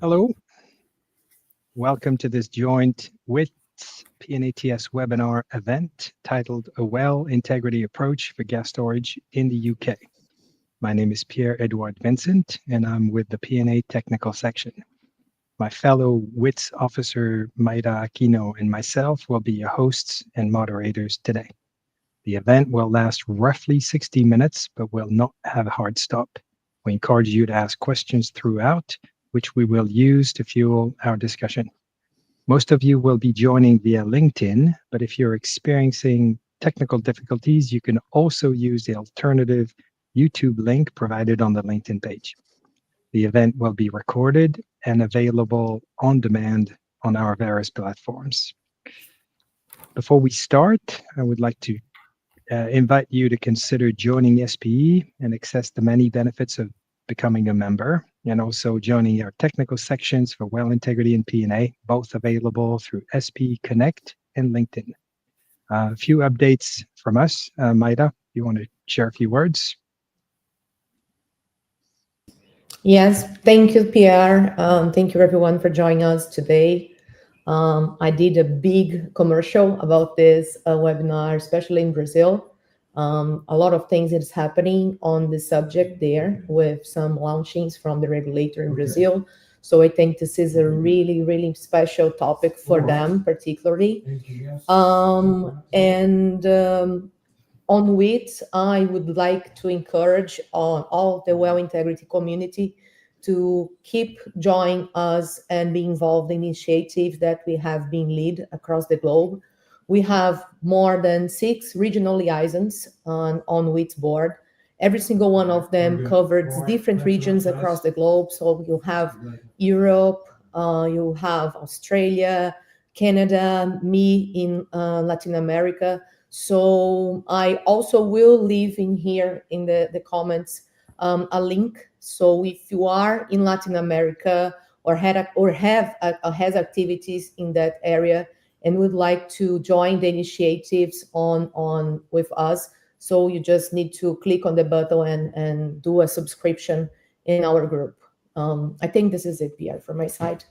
Hello, welcome to this joint WITS P&ATS webinar event titled A Well Integrity Approach for Gas Storage in the UK. My name is Pierre-Edouard Vincent, and I'm with the P&A technical section. My fellow WITS officer, Maida Aquino, and myself will be your hosts and moderators today. The event will last roughly 60 minutes, but will not have a hard stop. We encourage you to ask questions throughout, which we will use to fuel our discussion. Most of you will be joining via LinkedIn, but if you're experiencing technical difficulties, you can also use the alternative YouTube link provided on the LinkedIn page. The event will be recorded and available on demand on our various platforms. Before we start, I would like to invite you to consider joining SPE and access the many benefits of becoming a member, and also joining our technical sections for well integrity and P&A, both available through SPE Connect and LinkedIn. A few updates from us. Maida, you want to share a few words? Yes, thank you, Pierre. Thank you, everyone, for joining us today. I did a big commercial about this webinar, especially in Brazil. A lot of things is happening on the subject there with some launchings from the regulator in Brazil. So I think this is a really, really special topic for them, particularly. On WITS, I would like to encourage all the well integrity community to keep joining us and be involved in initiatives that we have been lead across the globe. We have more than 6 regional liaisons on WITS board. Every single one of them covers different regions across the globe. So you have Europe, you have Australia, Canada, me in Latin America. So I also will leave in here in the comments a link. So if you are in Latin America or has activities in that area and would like to join the initiatives on with us, so you just need to click on the button and do a subscription in our group. I think this is it, Pierre, from my side.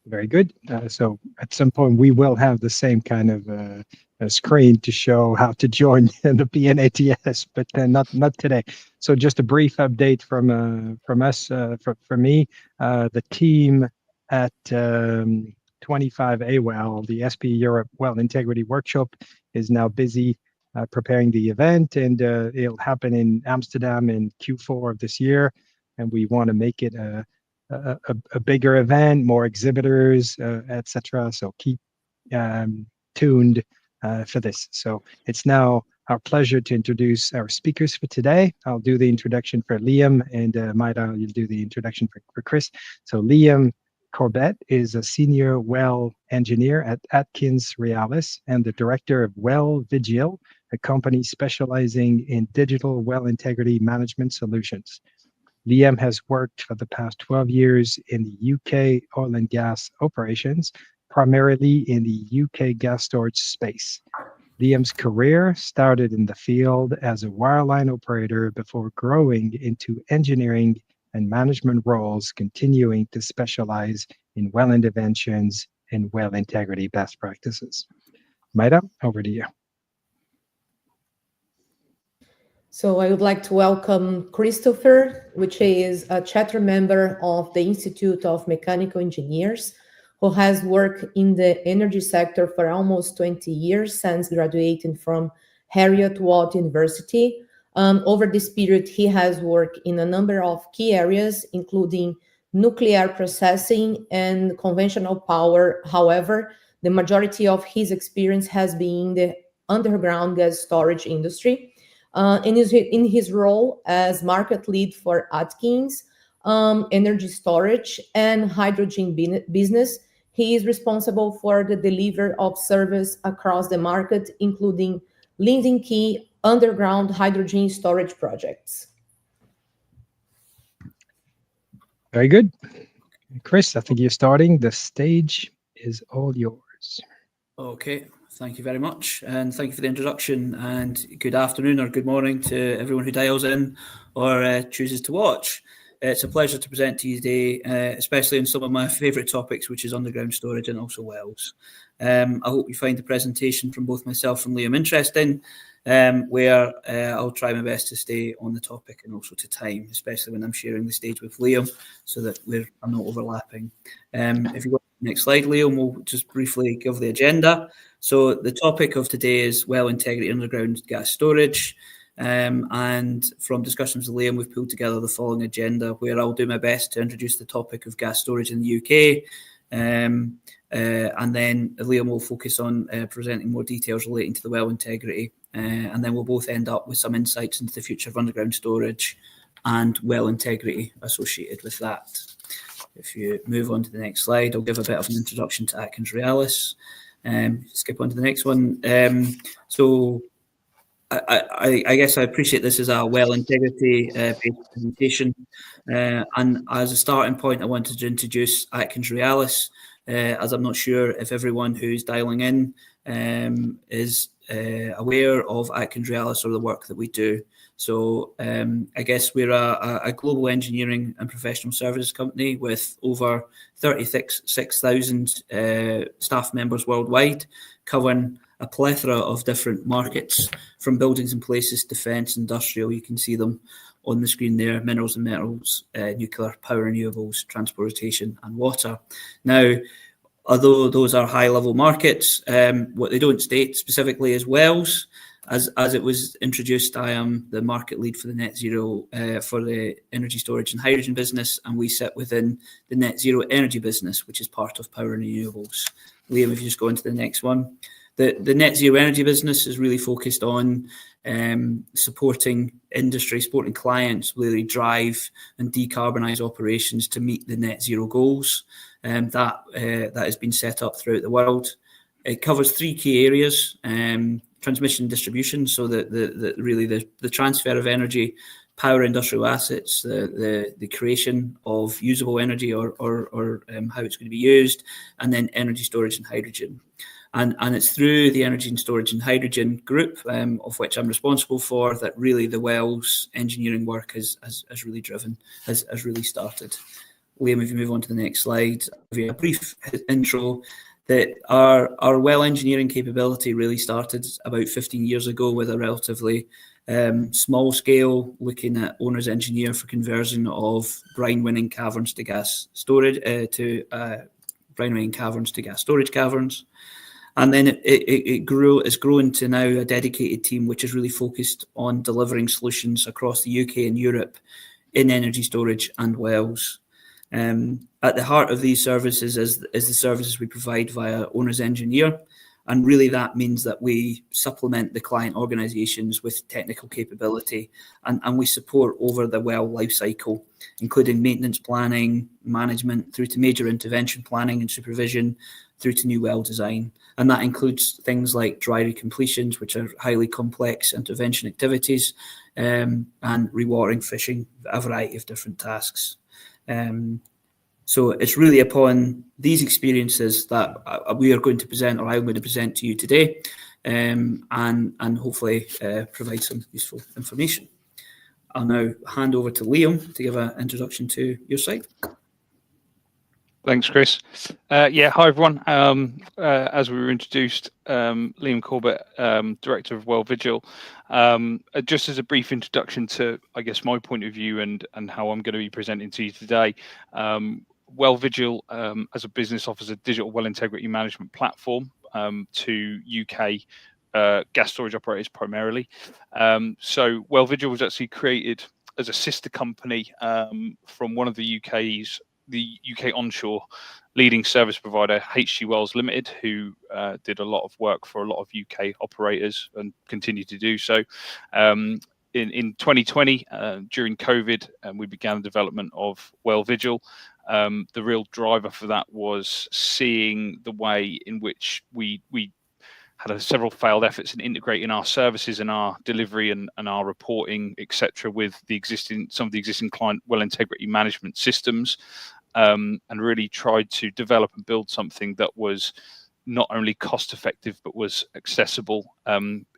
Very good. So at some point we will have the same kind of a screen to show how to join the P&ATS, but not today. So just a brief update from us, for me, the team at 25AWEL, the SP Europe Well Integrity Workshop, is now busy preparing the event, and it'll happen in Amsterdam in Q4 of this year, and we want to make it a bigger event, more exhibitors, etc. So keep tuned for this. So it's now our pleasure to introduce our speakers for today. I'll do the introduction for Liam, and Maida, you'll do the introduction for Chris. So Liam Corbett is a senior well engineer at Atkins Realis and the director of Well Vigil, a company specializing in digital well integrity management solutions. Liam has worked for the past 12 years in the UK oil and gas operations, primarily in the UK gas storage space. Liam's career started in the field as a wireline operator before growing into engineering and management roles, continuing to specialize in well interventions and well integrity best practices. Maida, over to you. So I would like to welcome Christopher, which is a charter member of the Institute of Mechanical Engineers, who has worked in the energy sector for almost 20 years since graduating from Heriot-Watt University. Over this period, he has worked in a number of key areas, including nuclear processing and conventional power. However, the majority of his experience has been in the underground gas storage industry. In his role as market lead for Atkins energy storage and hydrogen business, he is responsible for the delivery of service across the market, including leading key underground hydrogen storage projects. Very good. Chris, I think you're starting. The stage is all yours. Okay, thank you very much, and thank you for the introduction, and good afternoon or good morning to everyone who dials in or chooses to watch. it's a pleasure to present to you today, especially on some of my favourite topics, which is underground storage and also wells. I hope you find the presentation from both myself and Liam interesting, where I'll try my best to stay on the topic and also to time, especially when I'm sharing the stage with Liam, so that I'm not overlapping. If you go to the next slide, Liam, we'll just briefly give the agenda. So the topic of today is well integrity underground gas storage. And from discussions with Liam, we've pulled together the following agenda, where I'll do my best to introduce the topic of gas storage in the UK. And then Liam will focus on presenting more details relating to the well integrity. And then we'll both end up with some insights into the future of underground storage and well integrity associated with that. If you move on to the next slide, I'll give a bit of an introduction to Atkins Realis. Skip on to the next one. So I guess I appreciate this as a well integrity based presentation. And as a starting point, I wanted to introduce Atkins Realis, as I'm not sure if everyone who's dialing in is aware of Atkins Realis or the work that we do. So I guess we're a global engineering and professional services company with over 36,000 staff members worldwide, covering a plethora of different markets, from buildings and places, defence, industrial. You can see them on the screen there: minerals and metals, nuclear, power, renewables, transportation and water. Now, although those are high-level markets, what they don't state specifically is wells. As it was introduced, I am the market lead for the net zero for the energy storage and hydrogen business, and we sit within the net zero energy business, which is part of power and renewables. Liam, if you just go into the next one. The net zero energy business is really focused on supporting industry, supporting clients, really drive and decarbonise operations to meet the net zero goals that has been set up throughout the world. It covers three key areas: transmission and distribution, so the transfer of energy, power industrial assets, the creation of usable energy or how it's going to be used, and then energy storage and hydrogen. And it's through the energy and storage and hydrogen group, of which I'm responsible for, that really the wells engineering work has really started. Liam, if you move on to the next slide, I'll give you a brief intro. That our well engineering capability really started about 15 years ago with a relatively small scale, looking at owner's engineer for conversion of brine-winning caverns to gas storage, brine-winning caverns to gas storage caverns. And then it's grown to now a dedicated team which is really focused on delivering solutions across the UK and Europe in energy storage and wells. At the heart of these services is the services we provide via owner's engineer. And really that means that we supplement the client organisations with technical capability, and we support over the well life cycle, including maintenance planning, management, through to major intervention planning and supervision, through to new well design. And that includes things like dry recompletions, which are highly complex intervention activities, and rewatering, fishing, a variety of different tasks. So it's really upon these experiences that we are going to present, or I'm going to present to you today, and hopefully provide some useful information. I'll now hand over to Liam to give an introduction to your site. Thanks, Chris. Hi, everyone. As we were introduced, Liam Corbett, Director of Well Vigil. Just as a brief introduction to, I guess, my point of view and how I'm going to be presenting to you today. Well Vigil, as a business, offers a digital well integrity management platform to UK gas storage operators primarily. So Well Vigil was actually created as a sister company from one of the UK onshore leading service provider, HG Wells Limited, who did a lot of work for a lot of UK operators and continue to do so. In 2020, during COVID, we began the development of Well Vigil. The real driver for that was seeing the way in which we had several failed efforts in integrating our services and our delivery and our reporting, etc., with some of the existing client well integrity management systems, and really tried to develop and build something that was not only cost effective but was accessible,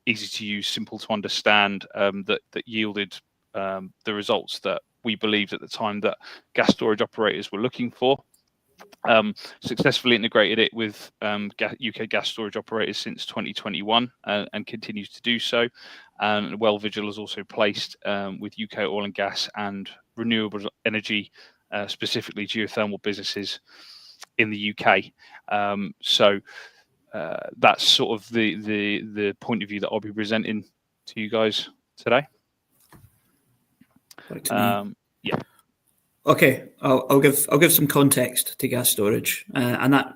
easy to use, simple to understand, that yielded the results that we believed at the time that gas storage operators were looking for. Successfully integrated it with UK gas storage operators since 2021 and continues to do so. And Well Vigil is also placed with UK oil and gas and renewable energy, specifically geothermal businesses in the UK. So that's sort of the point of view that I'll be presenting to you guys today. Yeah. Okay, I'll give some context to gas storage, and that.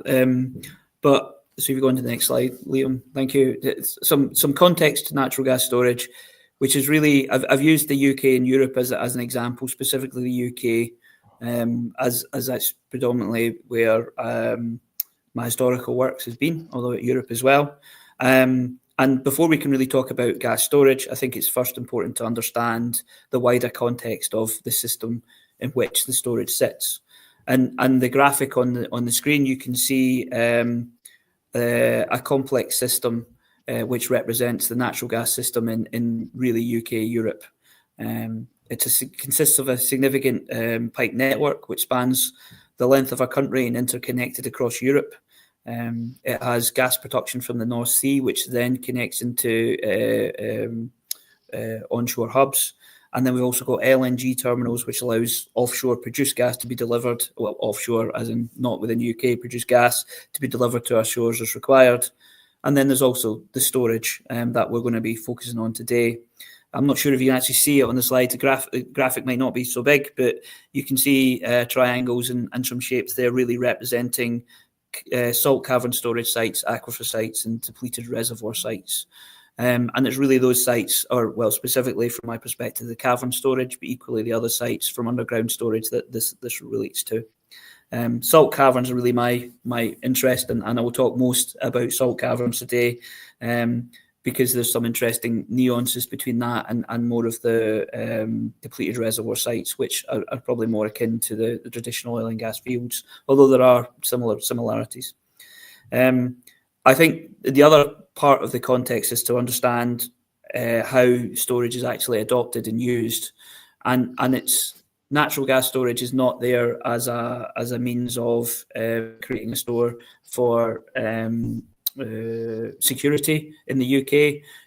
But so if you go on to the next slide, Liam, thank you. Some context to natural gas storage, which is really I've used the UK and Europe as an example, specifically the UK, as that's predominantly where my historical works has been, although at Europe as well. And before we can really talk about gas storage, I think it's first important to understand the wider context of the system in which the storage sits. And the graphic on the screen, you can see a complex system which represents the natural gas system in really UK, Europe. It consists of a significant pipe network which spans the length of our country and interconnected across Europe. It has gas production from the North Sea, which then connects into onshore hubs. And then we've also got LNG terminals, which allows offshore produced gas to be delivered, well, offshore as in not within UK produced gas, to be delivered to our shores as required. And then there's also the storage that we're going to be focusing on today. I'm not sure if you can actually see it on the slide. The graphic might not be so big, but you can see triangles and some shapes there really representing salt cavern storage sites, aquifer sites, and depleted reservoir sites. And it's really those sites, or well, specifically from my perspective, the cavern storage, but equally the other sites from underground storage that this relates to. Salt caverns are really my interest, and I will talk most about salt caverns today, because there's some interesting nuances between that and more of the depleted reservoir sites, which are probably more akin to the traditional oil and gas fields, although there are similarities. I think the other part of the context is to understand how storage is actually adopted and used, and it's natural gas storage is not there as a means of creating a store for security in the UK.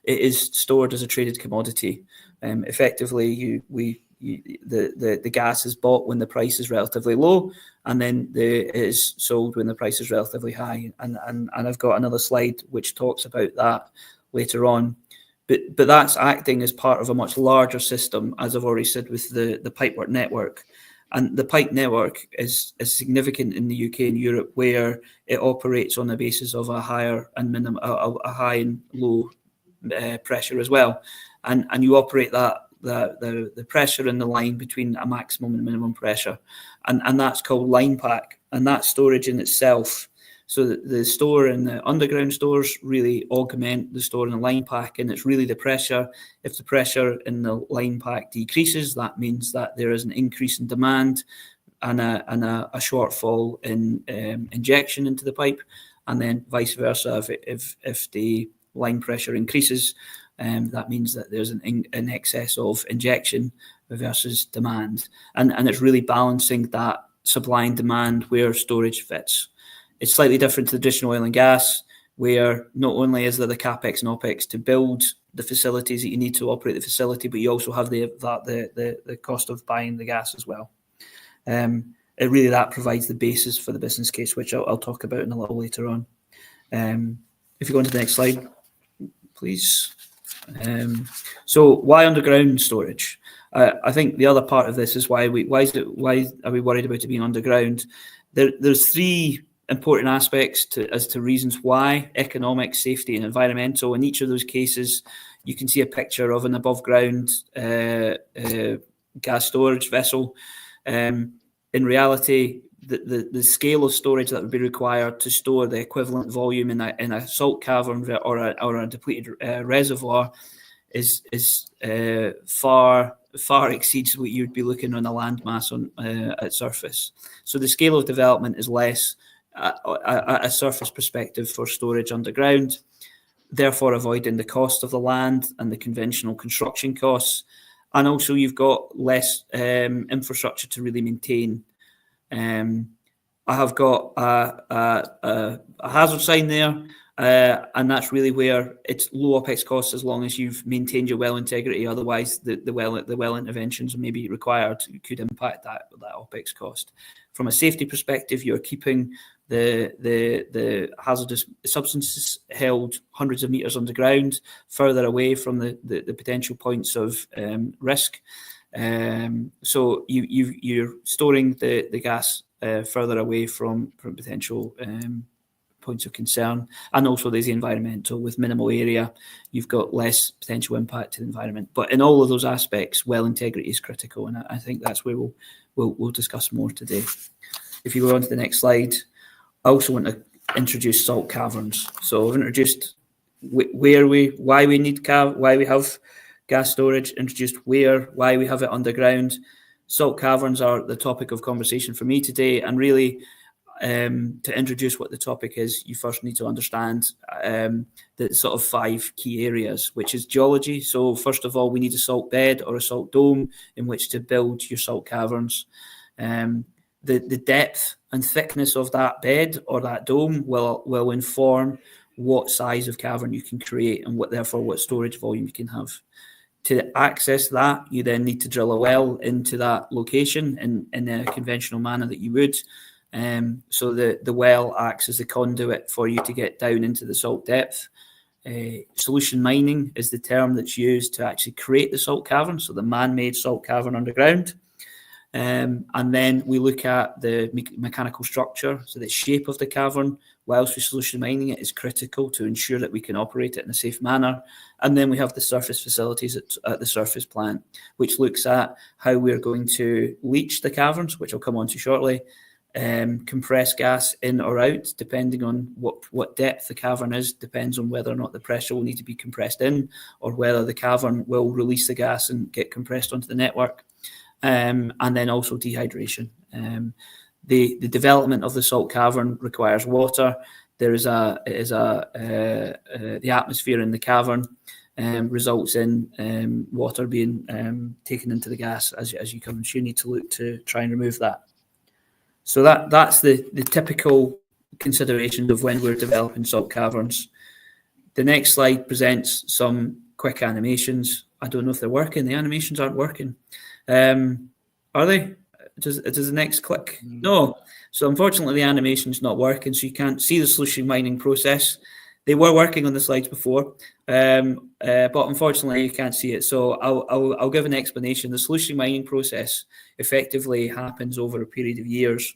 It is stored as a traded commodity. Effectively, the gas is bought when the price is relatively low, and then it is sold when the price is relatively high. And I've got another slide which talks about that later on. But that's acting as part of a much larger system, as I've already said, with the pipework network. And the pipe network is significant in the UK and Europe, where it operates on the basis of a higher and a high and low pressure as well. And you operate the pressure in the line between a maximum and minimum pressure. And that's called line pack. And that storage in itself. So the store and the underground stores really augment the store in the line pack, and it's really the pressure. If the pressure in the line pack decreases, that means that there is an increase in demand and a shortfall in injection into the pipe, and then vice versa. If the line pressure increases, that means that there's an excess of injection versus demand, and it's really balancing that supply and demand where storage fits. It's slightly different to traditional oil and gas, where not only is there the capex and opex to build the facilities that you need to operate the facility, but you also have the cost of buying the gas as well. That provides the basis for the business case, which I'll talk about in a little later on. If you go on to the next slide, please. So why underground storage? I think the other part of this is why are we worried about it being underground? There's three important aspects as to reasons why: economic, safety, and environmental. In each of those cases, you can see a picture of an above ground gas storage vessel. In reality, the scale of storage that would be required to store the equivalent volume in a salt cavern or a depleted reservoir is far exceeds what you would be looking on a landmass at surface. So the scale of development is less a surface perspective for storage underground, therefore avoiding the cost of the land and the conventional construction costs. and also you've got less infrastructure to really maintain. I have got a hazard sign there, and that's really where it's low OPEX costs as long as you've maintained your well integrity. Otherwise, the well interventions may be required could impact that OPEX cost. From a safety perspective, you're keeping the hazardous substances held hundreds of meters underground, further away from the potential points of risk. So you're storing the gas further away from potential points of concern. And also there's the environmental. With minimal area, you've got less potential impact to the environment. But in all of those aspects, well integrity is critical, and I think that's where we'll discuss more today. If you go on to the next slide, I also want to introduce salt caverns. So I've introduced why we have gas storage, introduced why we have it underground. Salt caverns are the topic of conversation for me today, and really to introduce what the topic is, you first need to understand the sort of 5 key areas, which is geology. So first of all, we need a salt bed or a salt dome in which to build your salt caverns. The depth and thickness of that bed or that dome will inform what size of cavern you can create and therefore what storage volume you can have. To access that, you then need to drill a well into that location in a conventional manner that you would. So the well acts as the conduit for you to get down into the salt depth. Solution mining is the term that's used to actually create the salt cavern, so the man-made salt cavern underground. And then we look at the mechanical structure, so the shape of the cavern. Whilst we're solution mining it is critical to ensure that we can operate it in a safe manner. And then we have the surface facilities at the surface plant, which looks at how we're going to leach the caverns, which I'll come on to shortly, compress gas in or out, depending on what depth the cavern is, depends on whether or not the pressure will need to be compressed in or whether the cavern will release the gas and get compressed onto the network. And then also dehydration. The development of the salt cavern requires water. The atmosphere in the cavern results in water being taken into the gas as you come. So you need to look to try and remove that. So that's the typical considerations of when we're developing salt caverns. The next slide presents some quick animations. I don't know if they're working. The animations aren't working. Are they? Does the next click? No. So unfortunately the animation's not working, so you can't see the solution mining process. They were working on the slides before, but unfortunately you can't see it. So I'll give an explanation. The solution mining process effectively happens over a period of years,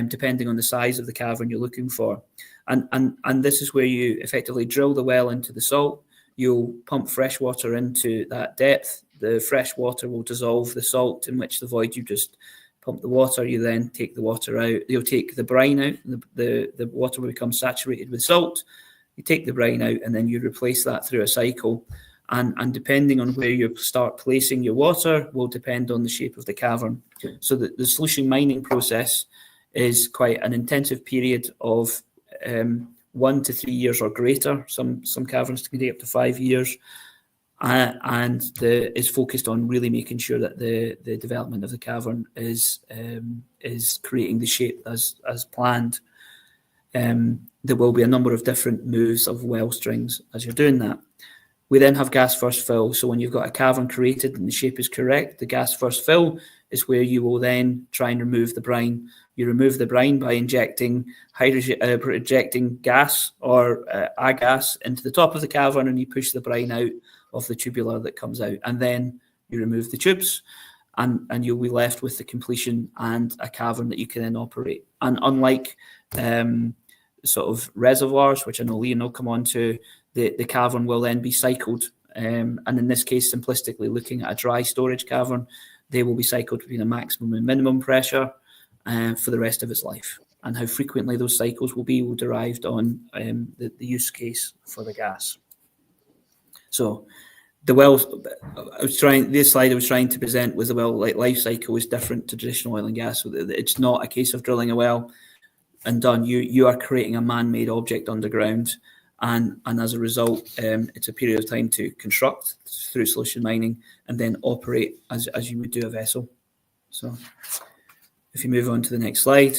depending on the size of the cavern you're looking for. And this is where you effectively drill the well into the salt. You'll pump fresh water into that depth. The fresh water will dissolve the salt in which the void you just pump the water. You then take the water out. You'll take the brine out. The water will become saturated with salt. You take the brine out and then you replace that through a cycle. And depending on where you start placing your water will depend on the shape of the cavern. So the solution mining process is quite an intensive period of 1 to 3 years or greater. Some caverns can take up to 5 years. And is focused on really making sure that the development of the cavern is creating the shape as planned. There will be a number of different moves of well strings as you're doing that. We then have gas first fill. So when you've got a cavern created and the shape is correct, the gas first fill is where you will then try and remove the brine. You remove the brine by injecting injecting gas or a gas into the top of the cavern, and you push the brine out of the tubular that comes out, and then you remove the tubes, and you'll be left with the completion and a cavern that you can then operate. And unlike sort of reservoirs, which I know Liam will come on to, the cavern will then be cycled. And in this case, simplistically looking at a dry storage cavern, they will be cycled between a maximum and minimum pressure for the rest of its life. And how frequently those cycles will be derived on the use case for the gas. So the wells, this slide I was trying to present was the well life cycle is different to traditional oil and gas. So it's not a case of drilling a well and done. You are creating a man-made object underground, And as a result, it's a period of time to construct through solution mining and then operate as you would do a vessel. So if you move on to the next slide,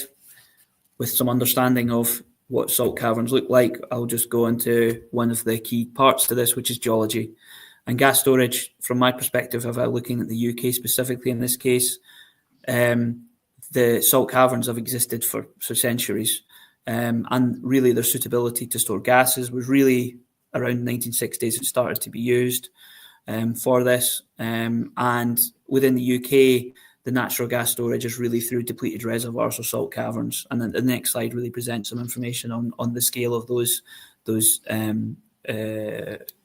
with some understanding of what salt caverns look like, I'll just go into one of the key parts to this, which is geology. And gas storage, from my perspective, if I'm looking at the UK specifically in this case, the salt caverns have existed for centuries. And really their suitability to store gases was really around the 1960s. It started to be used for this. And within the UK, the natural gas storage is really through depleted reservoirs or salt caverns. And then the next slide really presents some information on the scale of those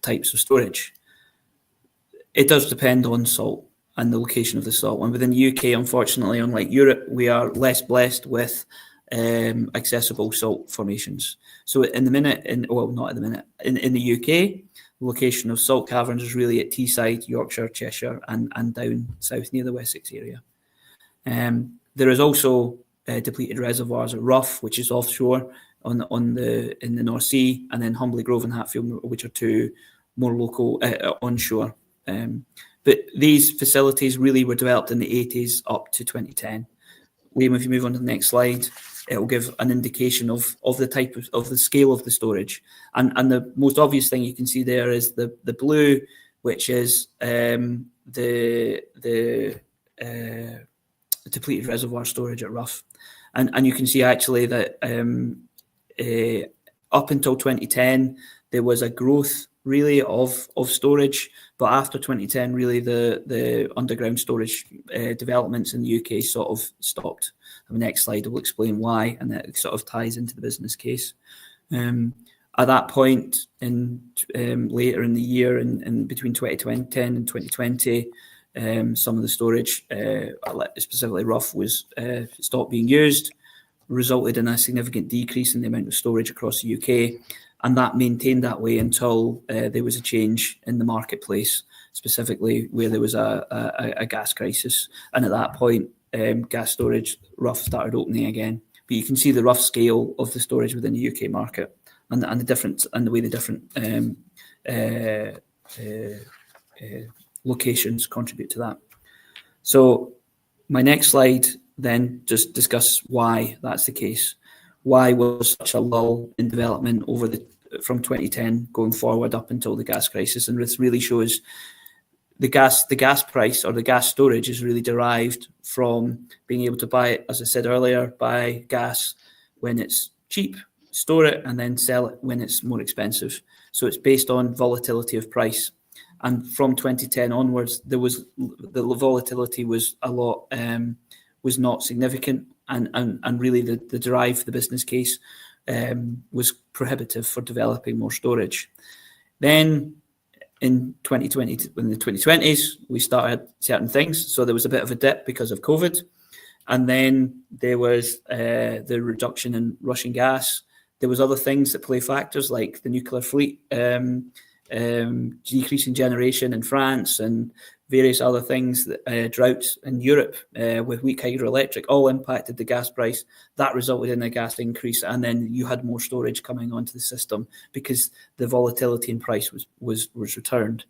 types of storage. It does depend on salt and the location of the salt. And within the UK, unfortunately, unlike Europe, we are less blessed with accessible salt formations. So in the UK, the location of salt caverns is really at Teesside, Yorkshire, Cheshire, and down south near the Wessex area. There is also depleted reservoirs at Rough, which is offshore in the North Sea, and then Humbly Grove and Hatfield, which are two more local onshore. But these facilities really were developed in the 80s up to 2010. Liam, if you move on to the next slide, it will give an indication of the type of the scale of the storage. And the most obvious thing you can see there is the blue, which is the depleted reservoir storage at Rough. And you can see actually that up until 2010, there was a growth really of storage, but after 2010, really the underground storage developments in the UK sort of stopped. The next slide will explain why, and that sort of ties into the business case. At that point, later in the year, in between 2010 and 2020, some of the storage, specifically Rough, was stopped being used, resulted in a significant decrease in the amount of storage across the UK. And that maintained that way until there was a change in the marketplace, specifically where there was a gas crisis. And at that point, gas storage, Rough, started opening again. But you can see the rough scale of the storage within the UK market and the difference and the way the different locations contribute to that. So my next slide then just discuss why that's the case. Why was such a lull in development from 2010 going forward up until the gas crisis? And this really shows the gas price or the gas storage is really derived from being able to buy it, as I said earlier, buy gas when it's cheap, store it, and then sell it when it's more expensive. So it's based on volatility of price. And from 2010 onwards, the volatility was a lot, was not significant, and really the drive, the business case, was prohibitive for developing more storage. Then in 2020, in the 2020s, we started certain things. So there was a bit of a dip because of COVID. And then there was the reduction in Russian gas. There was other things that play factors like the nuclear fleet, decreasing generation in France, and various other things, droughts in Europe with weak hydroelectric, all impacted the gas price. That resulted in a gas increase, and then you had more storage coming onto the system because the volatility in price was returned.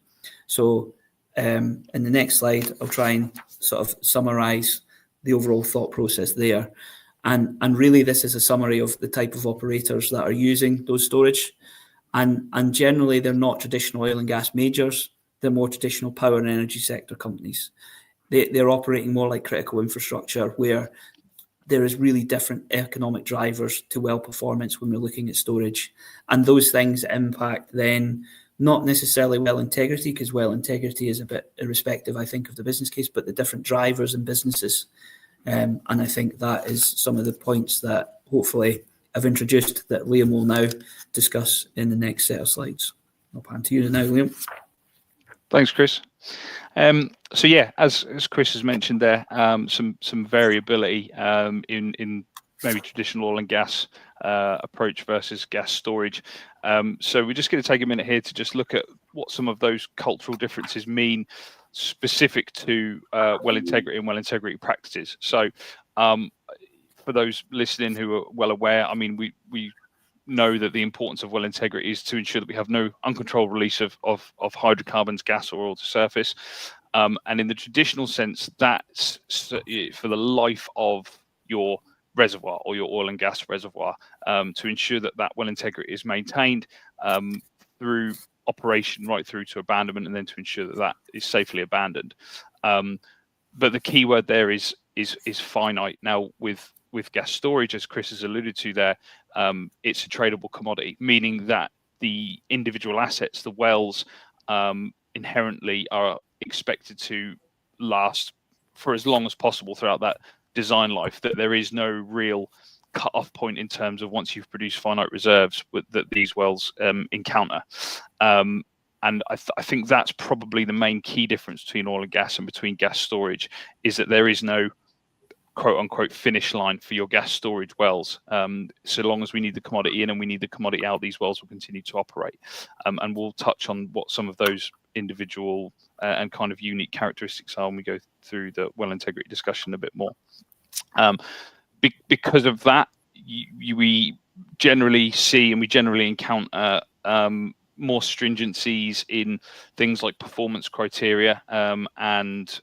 So in the next slide, I'll try and sort of summarise the overall thought process there. And really, this is a summary of the type of operators that are using those storage. And generally, they're not traditional oil and gas majors. They're more traditional power and energy sector companies. They're operating more like critical infrastructure, where there is really different economic drivers to well performance when we're looking at storage. And those things impact then not necessarily well integrity, because well integrity is a bit irrespective, I think, of the business case, but the different drivers in businesses. And I think that is some of the points that hopefully I've introduced that Liam will now discuss in the next set of slides. I'll pan to you now, Liam. Thanks, Chris. So yeah, as Chris has mentioned there, some variability in maybe traditional oil and gas approach versus gas storage. So we're just going to take a minute here to just look at what some of those cultural differences mean specific to well integrity and well integrity practices. So for those listening who are well aware, I mean, we know that the importance of well integrity is to ensure that we have no uncontrolled release of hydrocarbons, gas, or oil to surface. And in the traditional sense, that's for the life of your reservoir or your oil and gas reservoir, to ensure that that well integrity is maintained through operation right through to abandonment, and then to ensure that that is safely abandoned. But the key word there is finite. Now, with gas storage, as Chris has alluded to there, it's a tradable commodity, meaning that the individual assets, the wells, inherently are expected to last for as long as possible throughout that design life, that there is no real cut-off point in terms of once you've produced finite reserves that these wells encounter. And I think that's probably the main key difference between oil and gas and between gas storage, is that there is no quote-unquote finish line for your gas storage wells. So long as we need the commodity in and we need the commodity out, these wells will continue to operate. And we'll touch on what some of those individual and kind of unique characteristics are when we go through the well integrity discussion a bit more. Because of that, we generally see and we generally encounter more stringencies in things like performance criteria and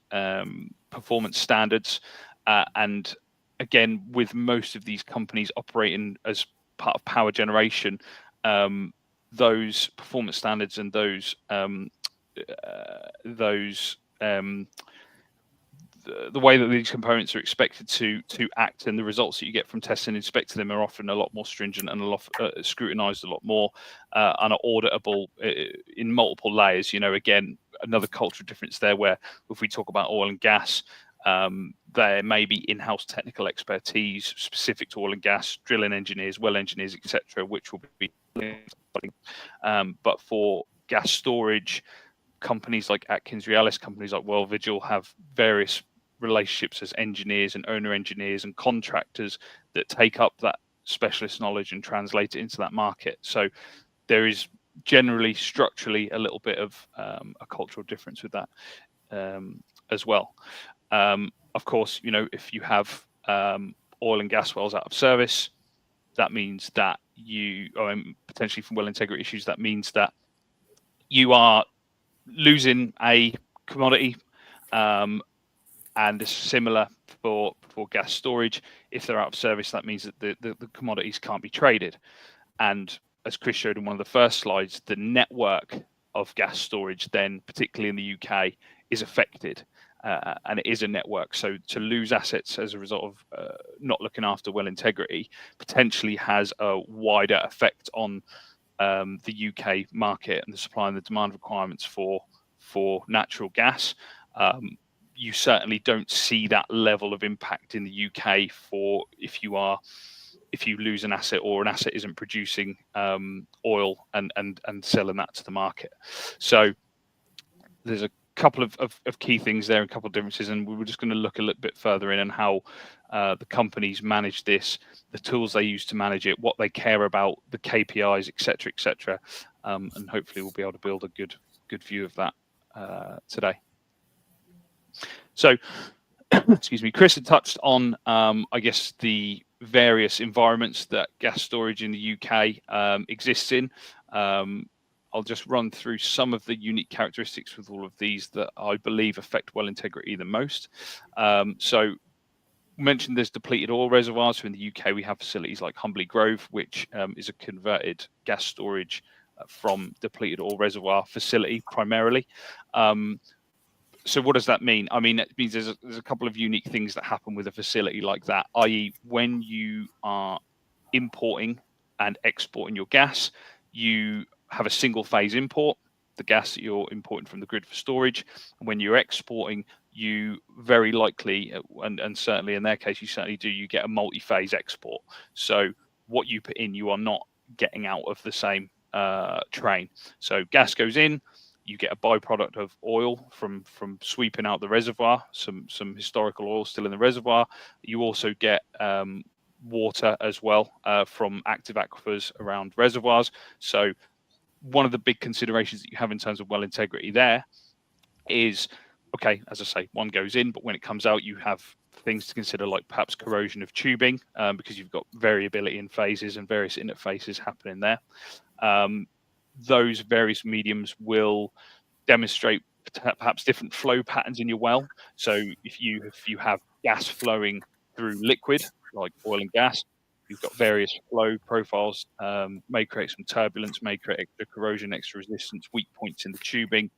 performance standards. And again, with most of these companies operating as part of power generation, those performance standards and the way that these components are expected to act and the results that you get from testing and inspecting them are often a lot more stringent and a lot scrutinized a lot more and are auditable in multiple layers. Again, another cultural difference there, where if we talk about oil and gas, there may be in-house technical expertise specific to oil and gas, drilling engineers, well engineers, etc., which will be but for gas storage, companies like Atkins-Realis, companies like Well Vigil have various relationships as engineers and owner engineers and contractors that take up that specialist knowledge and translate it into that market. So there is generally structurally a little bit of a cultural difference with that as well. Of course, if you have oil and gas wells out of service, that means that potentially from well integrity issues, that means that you are losing a commodity, and it's similar for gas storage. If they're out of service, that means that the commodities can't be traded. And as Chris showed in one of the first slides, the network of gas storage then, particularly in the UK, is affected. And it is a network. So to lose assets as a result of not looking after well integrity potentially has a wider effect on the UK market and the supply and the demand requirements for natural gas. You certainly don't see that level of impact in the UK for if you lose an asset or an asset isn't producing oil and selling that to the market. So there's a couple of key things there, a couple of differences, and we were just going to look a little bit further in on how the companies manage this, the tools they use to manage it, what they care about, the KPIs, etc., and hopefully we'll be able to build a good view of that today. So, excuse me, Chris had touched on, I guess, the various environments that gas storage in the UK exists in. I'll just run through some of the unique characteristics with all of these that I believe affect well integrity the most. So mentioned there's depleted oil reservoirs. So in the UK, we have facilities like Humbley Grove, which is a converted gas storage from depleted oil reservoir facility primarily. So what does that mean? I mean, it means there's a couple of unique things that happen with a facility like that, i.e. when you are importing and exporting your gas, you have a single phase import, the gas that you're importing from the grid for storage. When you're exporting, you very likely, and certainly in their case, you certainly do, you get a multi-phase export. So what you put in, you are not getting out of the same train. So gas goes in, you get a byproduct of oil from sweeping out the reservoir, some historical oil still in the reservoir. You also get water as well from active aquifers around reservoirs. So one of the big considerations that you have in terms of well integrity there is, okay, as I say, one goes in, but when it comes out, you have things to consider, like perhaps corrosion of tubing, because you've got variability in phases and various interfaces happening there. Those various mediums will demonstrate perhaps different flow patterns in your well. So if you have gas flowing through liquid, like oil and gas, you've got various flow profiles, may create some turbulence, may create extra corrosion, extra resistance, weak points in the tubing,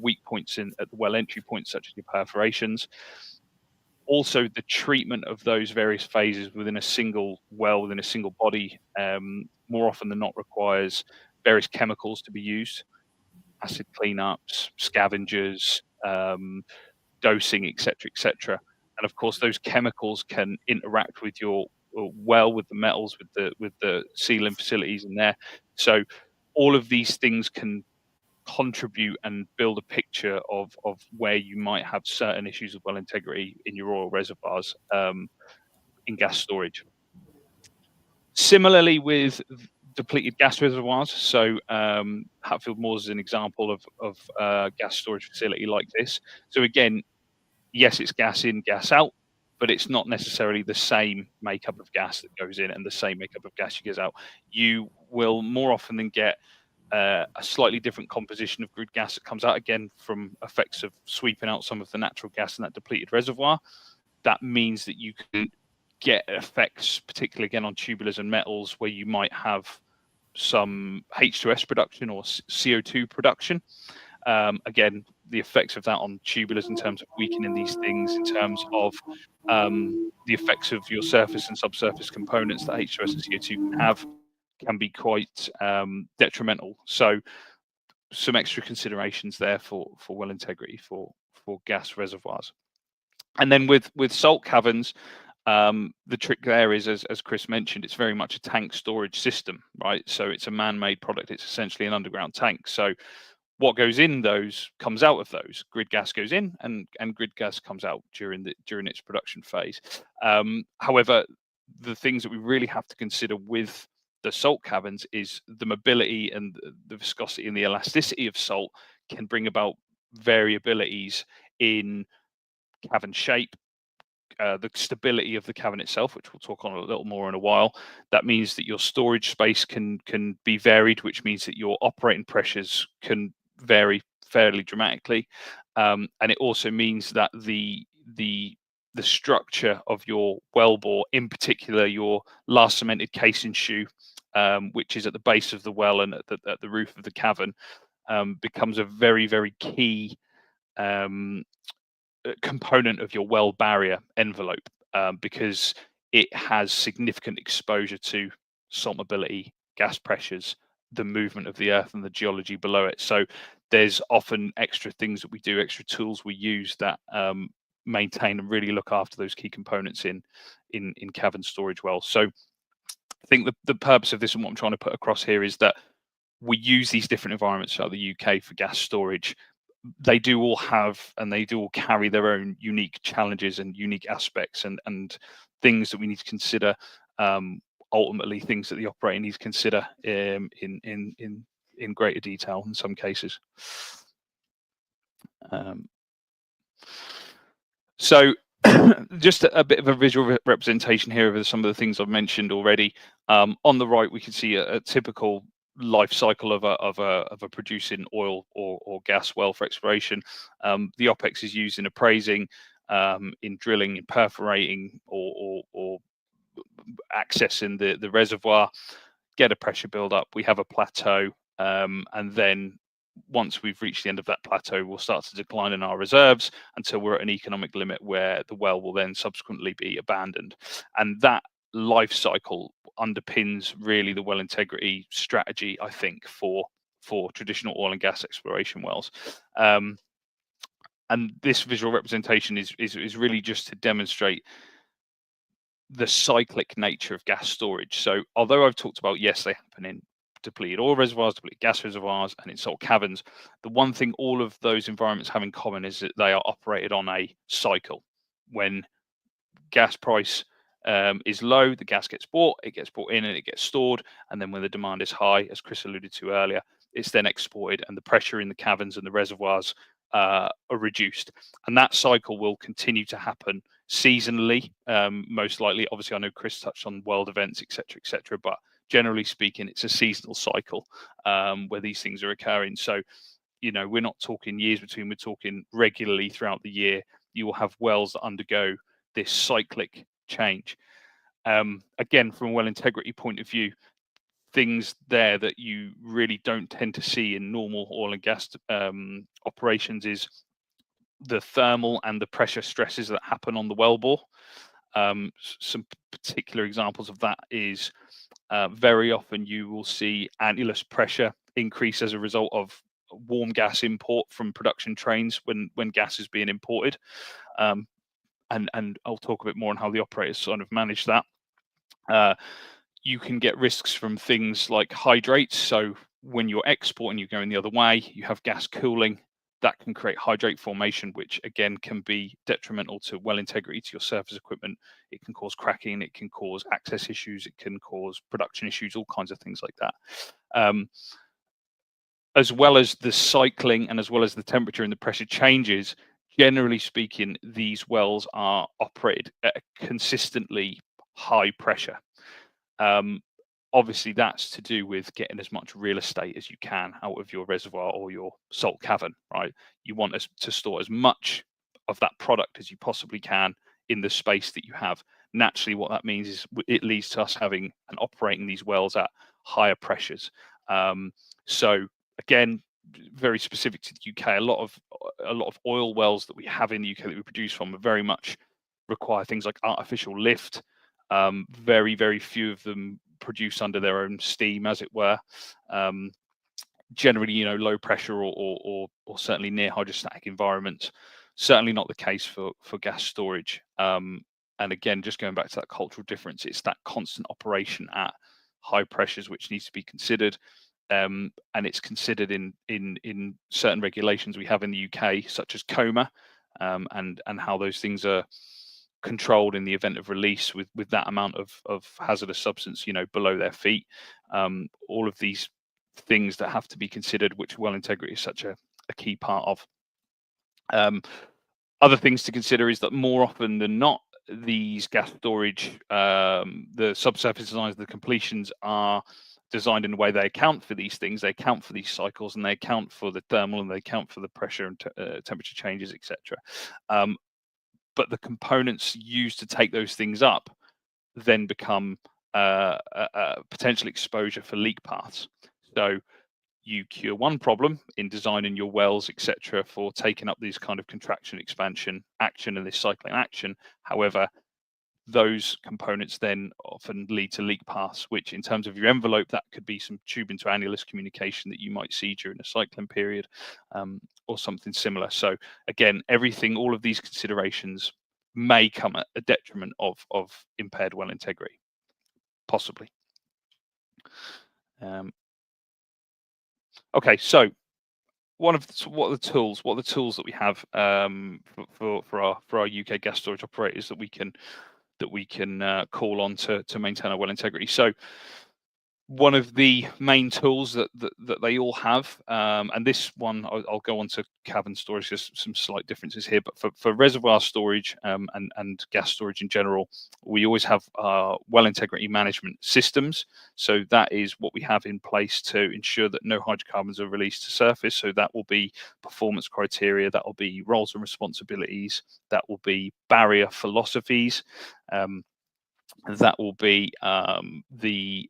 weak points at the well entry points, such as your perforations. Also, the treatment of those various phases within a single well, within a single body, more often than not requires various chemicals to be used, acid cleanups, scavengers, dosing, etc., etc. And of course, those chemicals can interact with your well, with the metals, with the sealing facilities in there. So all of these things can contribute and build a picture of where you might have certain issues of well integrity in your oil reservoirs in gas storage. Similarly with depleted gas reservoirs, so Hatfield Moors is an example of a gas storage facility like this. So again, yes, it's gas in, gas out, but it's not necessarily the same makeup of gas that goes in and the same makeup of gas you get out. You will more often than get a slightly different composition of grid gas that comes out, again from effects of sweeping out some of the natural gas in that depleted reservoir. That means that you can get effects, particularly again on tubulars and metals, where you might have some H2S production or CO2 production. Again, the effects of that on tubulars in terms of weakening these things, in terms of the effects of your surface and subsurface components that H2S and CO2 can have, can be quite detrimental. So some extra considerations there for well integrity for gas reservoirs. And then with salt caverns, the trick there is, as Chris mentioned, it's very much a tank storage system, right? So it's a man-made product. It's essentially an underground tank. So what goes in those comes out of those. Grid gas goes in, and grid gas comes out during its production phase. However, the things that we really have to consider with the salt caverns is the mobility and the viscosity and the elasticity of salt can bring about variabilities in cavern shape, the stability of the cavern itself, which we'll talk on a little more in a while. That means that your storage space can be varied, which means that your operating pressures can vary fairly dramatically, and it also means that the structure of your wellbore, in particular your last cemented casing shoe, which is at the base of the well and at the roof of the cavern, becomes a very, very key component of your well barrier envelope, because it has significant exposure to salt mobility, gas pressures, the movement of the earth and the geology below it. So there's often extra things that we do, extra tools we use that maintain and really look after those key components in cavern storage wells. So I think the purpose of this and what I'm trying to put across here is that we use these different environments throughout the UK for gas storage. They do all have and they do all carry their own unique challenges and unique aspects and things that we need to consider. Ultimately, things that the operator needs to consider in greater detail in some cases. So just a bit of a visual representation here of some of the things I've mentioned already. On the right, we can see a typical life cycle of a producing oil or gas well for exploration. The OPEX is used in appraising, in drilling, in perforating, or accessing the reservoir, get a pressure build up. We have a plateau, and then once we've reached the end of that plateau, we'll start to decline in our reserves until we're at an economic limit where the well will then subsequently be abandoned. And that life cycle underpins really the well integrity strategy, I think, for traditional oil and gas exploration wells. And this visual representation is really just to demonstrate the cyclic nature of gas storage. So although I've talked about, yes, they happen in depleted oil reservoirs, depleted gas reservoirs, and in salt caverns, the one thing all of those environments have in common is that they are operated on a cycle. When gas price is low, the gas gets bought, it gets brought in and it gets stored, and then when the demand is high, as Chris alluded to earlier, it's then exported and the pressure in the caverns and the reservoirs are reduced. And that cycle will continue to happen seasonally, most likely. Obviously, I know Chris touched on world events, etc., but generally speaking, it's a seasonal cycle where these things are occurring. So, you know, we're not talking years between, we're talking regularly throughout the year. You will have wells that undergo this cyclic change. Again, from a well integrity point of view, things there that you really don't tend to see in normal oil and gas operations is the thermal and the pressure stresses that happen on the wellbore. Some particular examples of that is very often you will see annulus pressure increase as a result of warm gas import from production trains when gas is being imported. And I'll talk a bit more on how the operators sort of manage that. You can get risks from things like hydrates. So when you're exporting, you're going the other way, you have gas cooling. That can create hydrate formation, which again can be detrimental to well integrity, to your surface equipment. It can cause cracking, it can cause access issues, it can cause production issues, all kinds of things like that. As well as the cycling and as well as the temperature and the pressure changes, generally speaking, these wells are operated at a consistently high pressure. Obviously, that's to do with getting as much real estate as you can out of your reservoir or your salt cavern, right? You want us to store as much of that product as you possibly can in the space that you have. Naturally, what that means is it leads to us having and operating these wells at higher pressures. So again, very specific to the UK, a lot of oil wells that we have in the UK that we produce from are very much require things like artificial lift. Very, very few of them produce under their own steam, as it were. Generally, you know, low pressure or certainly near hydrostatic environments. Certainly not the case for gas storage. And again, just going back to that cultural difference, it's that constant operation at high pressures which needs to be considered. And it's considered in certain regulations we have in the UK, such as COMA, and how those things are controlled in the event of release with that amount of hazardous substance, you know, below their feet. All of these things that have to be considered, which well integrity is such a key part of. Other things to consider is that more often than not, these gas storage, the subsurface designs, the completions are designed in a way they account for these things, they account for these cycles, and they account for the thermal, and they account for the pressure and temperature changes, etc. But the components used to take those things up then become a potential exposure for leak paths. So you cure one problem in designing your wells, etc., for taking up these kind of contraction, expansion, action, and this cycling action. However, those components then often lead to leak paths, which in terms of your envelope, that could be some tube into annulus communication that you might see during a cycling period, or something similar. So again, all of these considerations may come at a detriment of impaired well integrity, possibly. Okay, so what are the tools that we have for our UK gas storage operators that we can call on to maintain our well integrity? So one of the main tools that they all have, and this one I'll go on to cavern storage. There's some slight differences here, but for reservoir storage and gas storage in general, we always have well integrity management systems. So that is what we have in place to ensure that no hydrocarbons are released to surface. So that will be performance criteria, that will be roles and responsibilities, that will be barrier philosophies, that will be the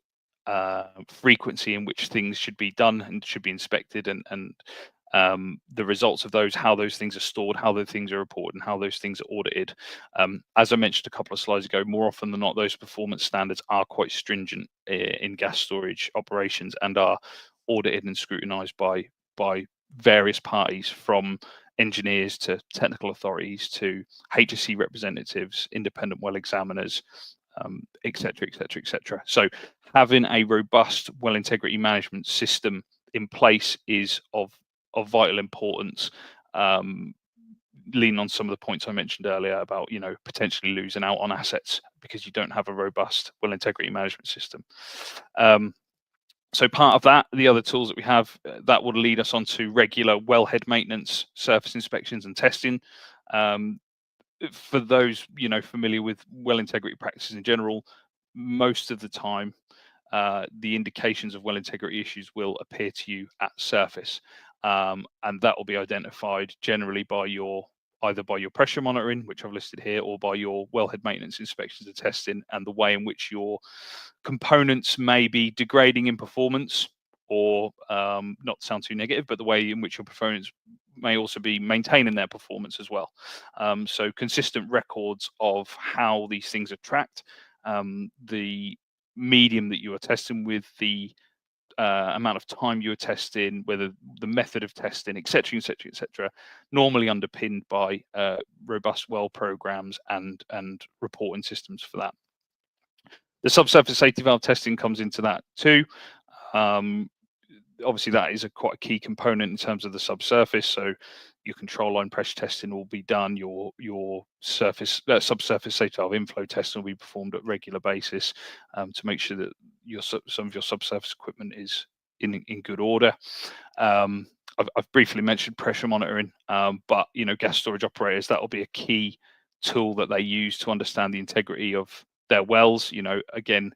frequency in which things should be done and should be inspected, and the results of those, how those things are stored, how those things are reported, and how those things are audited. As I mentioned a couple of slides ago, more often than not, those performance standards are quite stringent in gas storage operations and are audited and scrutinized by various parties, from engineers to technical authorities to HSE representatives, independent well examiners, etc., etc., etc. So having a robust well integrity management system in place is of vital importance. Lean on some of the points I mentioned earlier about, you know, potentially losing out on assets because you don't have a robust well integrity management system. So part of that, the other tools that we have, that would lead us on to regular wellhead maintenance, surface inspections and testing. for those familiar with well integrity practices in general, most of the time the indications of well integrity issues will appear to you at surface, and that will be identified generally by either by your pressure monitoring, which I've listed here, or by your wellhead maintenance inspections and testing, and the way in which your components may be degrading in performance, or not to sound too negative, but the way in which your components may also be maintaining their performance as well. So consistent records of how these things are tracked, the medium that you are testing with, the amount of time you are testing, whether the method of testing, etc., etc., etc., normally underpinned by robust well programs and reporting systems for that. The subsurface safety valve testing comes into that too. Obviously, that is quite a key component in terms of the subsurface. So your control line pressure testing will be done. Your subsurface safety valve inflow testing will be performed at regular basis to make sure that some of your subsurface equipment is in good order. I've briefly mentioned pressure monitoring, but gas storage operators, that will be a key tool that they use to understand the integrity of their wells. Again,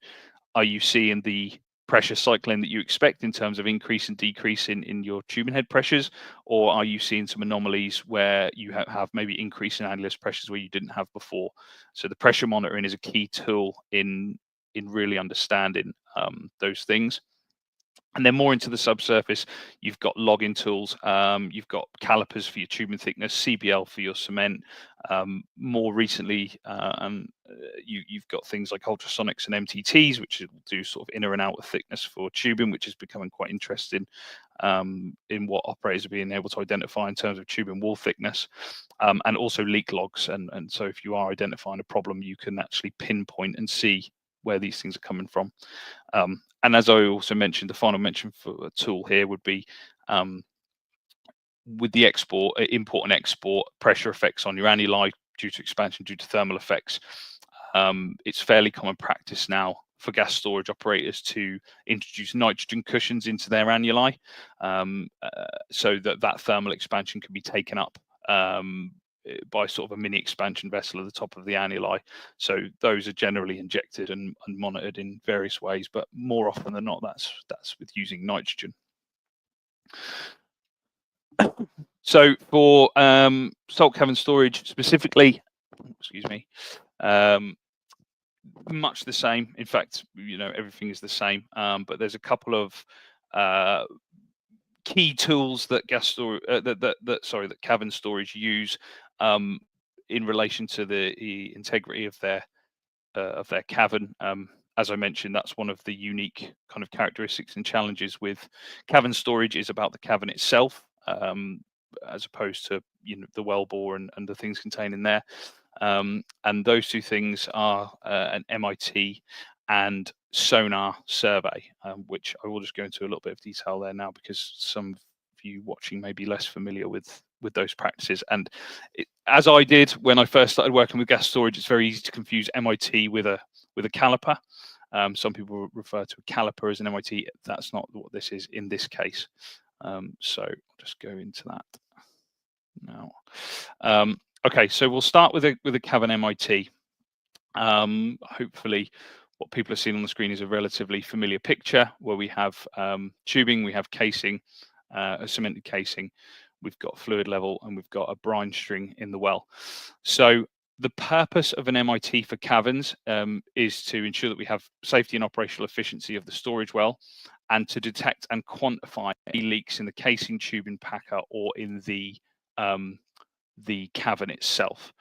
are you seeing the pressure cycling that you expect in terms of increase and decrease in your tubing head pressures, or are you seeing some anomalies where you have maybe increase in annulus pressures where you didn't have before? So the pressure monitoring is a key tool in really understanding those things. And then more into the subsurface, you've got logging tools, you've got calipers for your tubing thickness, CBL for your cement. More recently, you've got things like ultrasonics and MTTs, which do sort of inner and outer thickness for tubing, which is becoming quite interesting in what operators are being able to identify in terms of tubing wall thickness, and also leak logs. And so if you are identifying a problem, you can actually pinpoint and see where these things are coming from. And as I also mentioned, the final mention for a tool here would be with the import and export pressure effects on your annuli due to expansion, due to thermal effects. It's fairly common practice now for gas storage operators to introduce nitrogen cushions into their annuli, so that thermal expansion can be taken up by sort of a mini expansion vessel at the top of the annuli. So those are generally injected and monitored in various ways, but more often than not, that's with using nitrogen. So for salt cavern storage specifically, excuse me, much the same. In fact, everything is the same, but there's a couple of key tools that that cavern storage use in relation to the integrity of their cavern. As I mentioned, that's one of the unique kind of characteristics and challenges with cavern storage is about the cavern itself, as opposed to the wellbore and the things contained in there. And those two things are an MIT and sonar survey, which I will just go into a little bit of detail there now, because some of you watching may be less familiar with those practices. And as I did when I first started working with gas storage, it's very easy to confuse MIT with a caliper. Some people refer to a caliper as an MIT. That's not what this is in this case. So I'll just go into that now. Okay, so we'll start with a cavern MIT. Hopefully what people are seeing on the screen is a relatively familiar picture where we have tubing, we have casing, a cemented casing, we've got fluid level, and we've got a brine string in the well. So the purpose of an MIT for caverns is to ensure that we have safety and operational efficiency of the storage well, and to detect and quantify any leaks in the casing, tubing, packer, or in the cavern itself.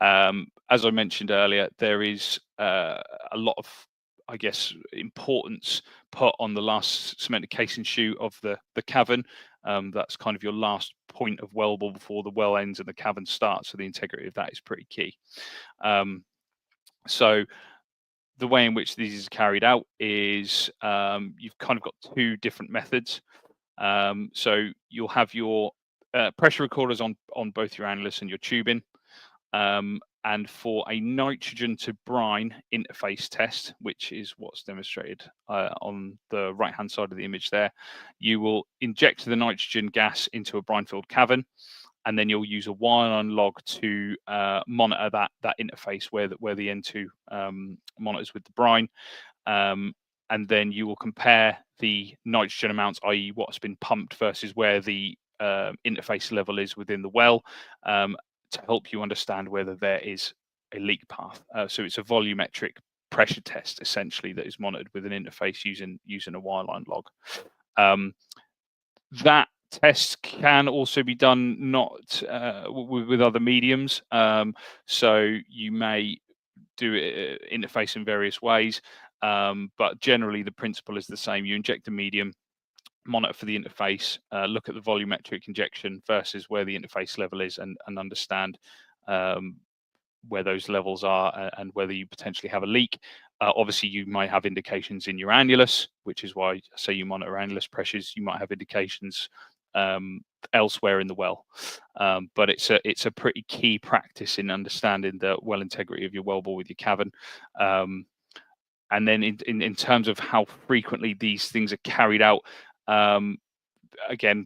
As I mentioned earlier, there is a lot of, I guess, importance put on the last cemented casing shoe of the cavern. That's kind of your last point of wellbore before the well ends and the cavern starts. So the integrity of that is pretty key. So the way in which these is carried out is you've kind of got two different methods. So you'll have your pressure recorders on both your annulus and your tubing. And for a nitrogen to brine interface test, which is what's demonstrated on the right-hand side of the image there, you will inject the nitrogen gas into a brine-filled cavern. and then you'll use a wireline log to monitor that interface where the N2 monitors with the brine. And then you will compare the nitrogen amounts, i.e. what's been pumped versus where the interface level is within the well, to help you understand whether there is a leak path. So it's a volumetric pressure test, essentially, that is monitored with an interface using a wireline log. That test can also be done not with other mediums. So you may do it interface in various ways, but generally the principle is the same. You inject a medium, monitor for the interface, look at the volumetric injection versus where the interface level is, and understand where those levels are and whether you potentially have a leak. Obviously, you might have indications in your annulus, which is why I say you monitor annulus pressures. You might have indications elsewhere in the well, but it's a pretty key practice in understanding the well integrity of your wellbore with your cavern. And then in terms of how frequently these things are carried out, again,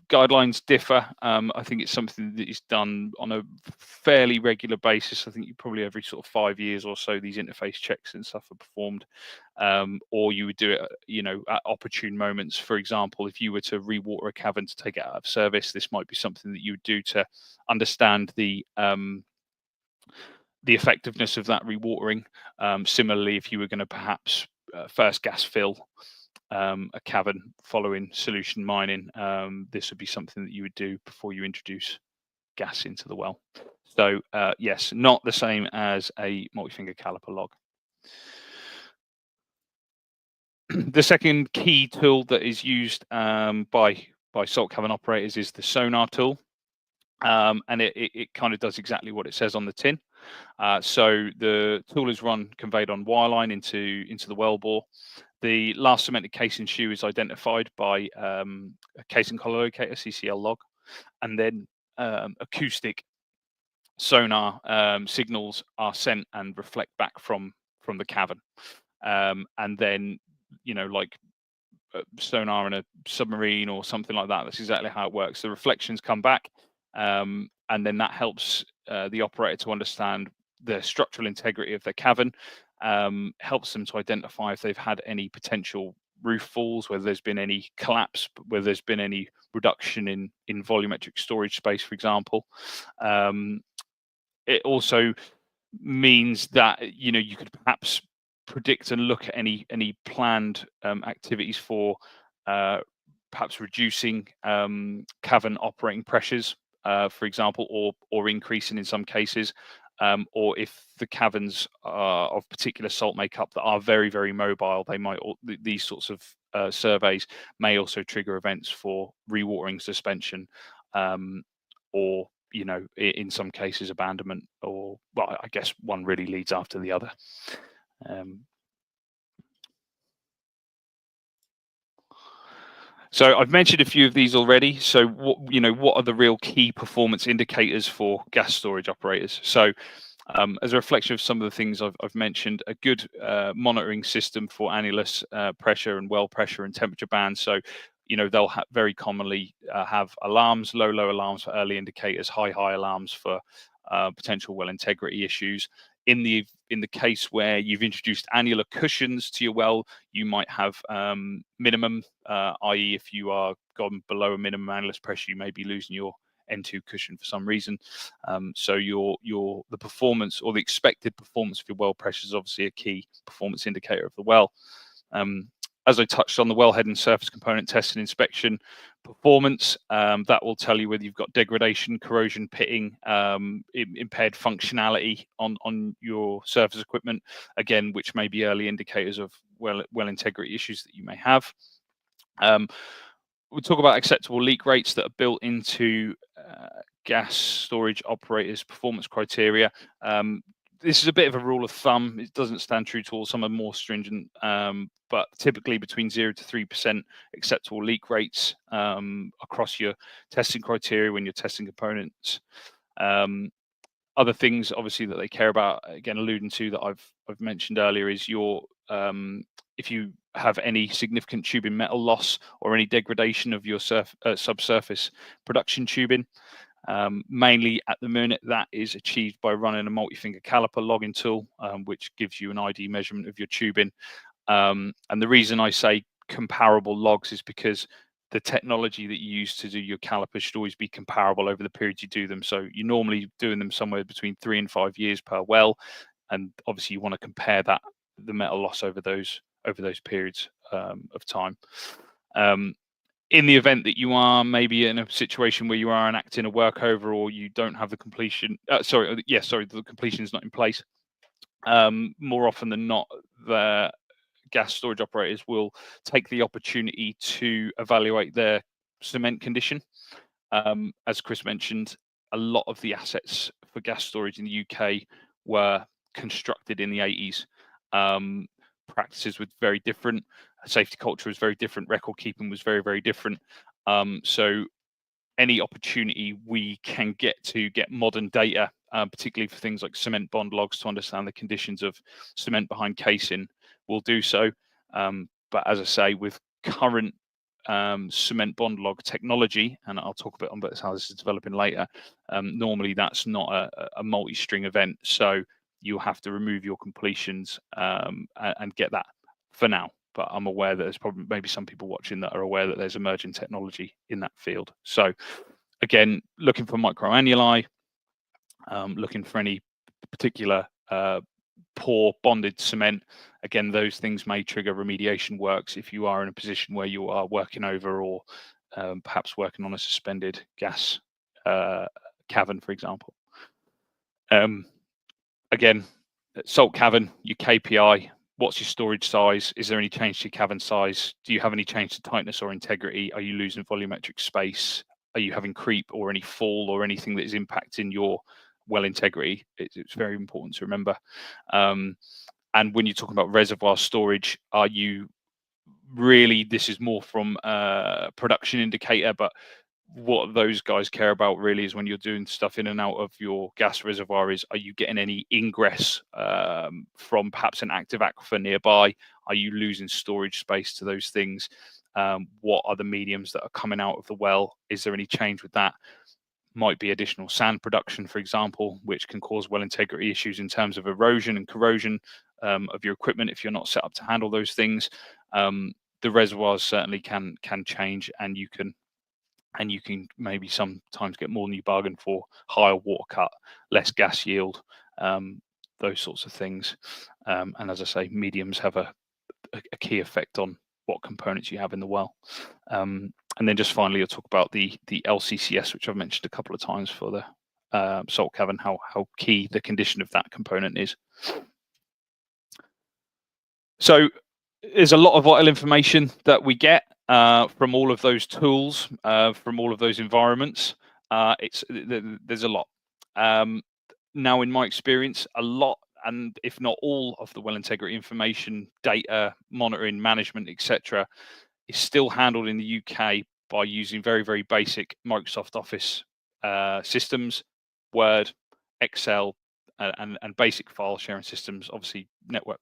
guidelines differ. I think it's something that is done on a fairly regular basis. I think you probably every sort of 5 years or so these interface checks and stuff are performed, or you would do it, at opportune moments. For example, if you were to rewater a cavern to take it out of service, this might be something that you would do to understand the effectiveness of that rewatering. Similarly, if you were going to perhaps first gas fill a cavern following solution mining, this would be something that you would do before you introduce gas into the well. So yes, not the same as a multi-finger caliper log. The second key tool that is used by salt cavern operators is the sonar tool, and it kind of does exactly what it says on the tin. So the tool is conveyed on wireline into the wellbore. The last cemented casing shoe is identified by a casing collar locator, CCL log, and then acoustic sonar signals are sent and reflect back from the cavern. And then, like sonar in a submarine or something like that, that's exactly how it works. The reflections come back, and then that helps the operator to understand the structural integrity of their cavern, helps them to identify if they've had any potential roof falls, whether there's been any collapse, whether there's been any reduction in volumetric storage space, for example. It also means that you could perhaps predict and look at any planned activities for perhaps reducing cavern operating pressures, for example, or increasing in some cases, or if the caverns are of particular salt makeup that are very, very mobile, they might, these sorts of surveys may also trigger events for rewatering suspension, or in some cases abandonment, or, well, I guess one really leads after the other. So I've mentioned a few of these already. So what are the real key performance indicators for gas storage operators? So as a reflection of some of the things I've mentioned, a good monitoring system for annulus pressure and well pressure and temperature bands. So they'll very commonly have alarms, low alarms for early indicators, high alarms for potential well integrity issues. In the case where you've introduced annular cushions to your well, you might have minimum, i.e. if you are gone below a minimum annulus pressure, you may be losing your N2 cushion for some reason. So the performance or the expected performance of your well pressure is obviously a key performance indicator of the well. As I touched on, the wellhead and surface component test and inspection performance, that will tell you whether you've got degradation, corrosion, pitting, impaired functionality on your surface equipment, again, which may be early indicators of well integrity issues that you may have. We'll talk about acceptable leak rates that are built into gas storage operators' performance criteria. This is a bit of a rule of thumb. It doesn't stand true to all. Some are more stringent, but typically between 0 to 3% acceptable leak rates across your testing criteria when you're testing components. Other things, obviously, that they care about, again, alluding to that I've mentioned earlier, is your if you have any significant tubing metal loss or any degradation of your subsurface production tubing. Mainly at the minute, that is achieved by running a multi-finger caliper logging tool, which gives you an ID measurement of your tubing. And the reason I say comparable logs is because the technology that you use to do your caliper should always be comparable over the period you do them. So you're normally doing them somewhere between 3 and 5 years per well, and obviously you want to compare that, the metal loss over those periods of time. In the event that you are maybe in a situation where you are enacting a workover, or you don't have the completion, the completion is not in place, more often than not, the gas storage operators will take the opportunity to evaluate their cement condition. As Chris mentioned, a lot of the assets for gas storage in the UK were constructed in the 80s. Practices were very different. Safety culture was very different. Record keeping was very, very different. So any opportunity we can get to get modern data, particularly for things like cement bond logs, to understand the conditions of cement behind casing, we'll do so. But as I say, with current cement bond log technology, and I'll talk a bit about how this is developing later, normally that's not a multi-string event. So you'll have to remove your completions and get that for now. But I'm aware that there's probably maybe some people watching that are aware that there's emerging technology in that field. So again, looking for microannuli, looking for any particular poor bonded cement. Again, those things may trigger remediation works if you are in a position where you are working over, or perhaps working on a suspended gas cavern, for example. Again, salt cavern, your KPI, what's your storage size? Is there any change to your cavern size? Do you have any change to tightness or integrity? Are you losing volumetric space? Are you having creep or any fall or anything that is impacting your well integrity? It's very important to remember. And when you're talking about reservoir storage, are you really, this is more from a production indicator, but what those guys care about really is when you're doing stuff in and out of your gas reservoir is, are you getting any ingress from perhaps an active aquifer nearby? Are you losing storage space to those things? What are the mediums that are coming out of the well? Is there any change with that? Might be additional sand production, for example, which can cause well integrity issues in terms of erosion and corrosion of your equipment if you're not set up to handle those things. The reservoirs certainly can change, and you can maybe sometimes get more than you bargain for: higher water cut, less gas yield, those sorts of things. And as I say, mediums have a key effect on what components you have in the well. And then just finally, I'll talk about the LCCS, which I've mentioned a couple of times for the salt cavern, how key the condition of that component is. So there's a lot of vital information that we get from all of those tools, from all of those environments. There's a lot. Now, in my experience, a lot, and if not all, of the well integrity information, data, monitoring, management, etc., is still handled in the UK by using very, very basic Microsoft Office systems, Word, Excel, and basic file sharing systems. Obviously, network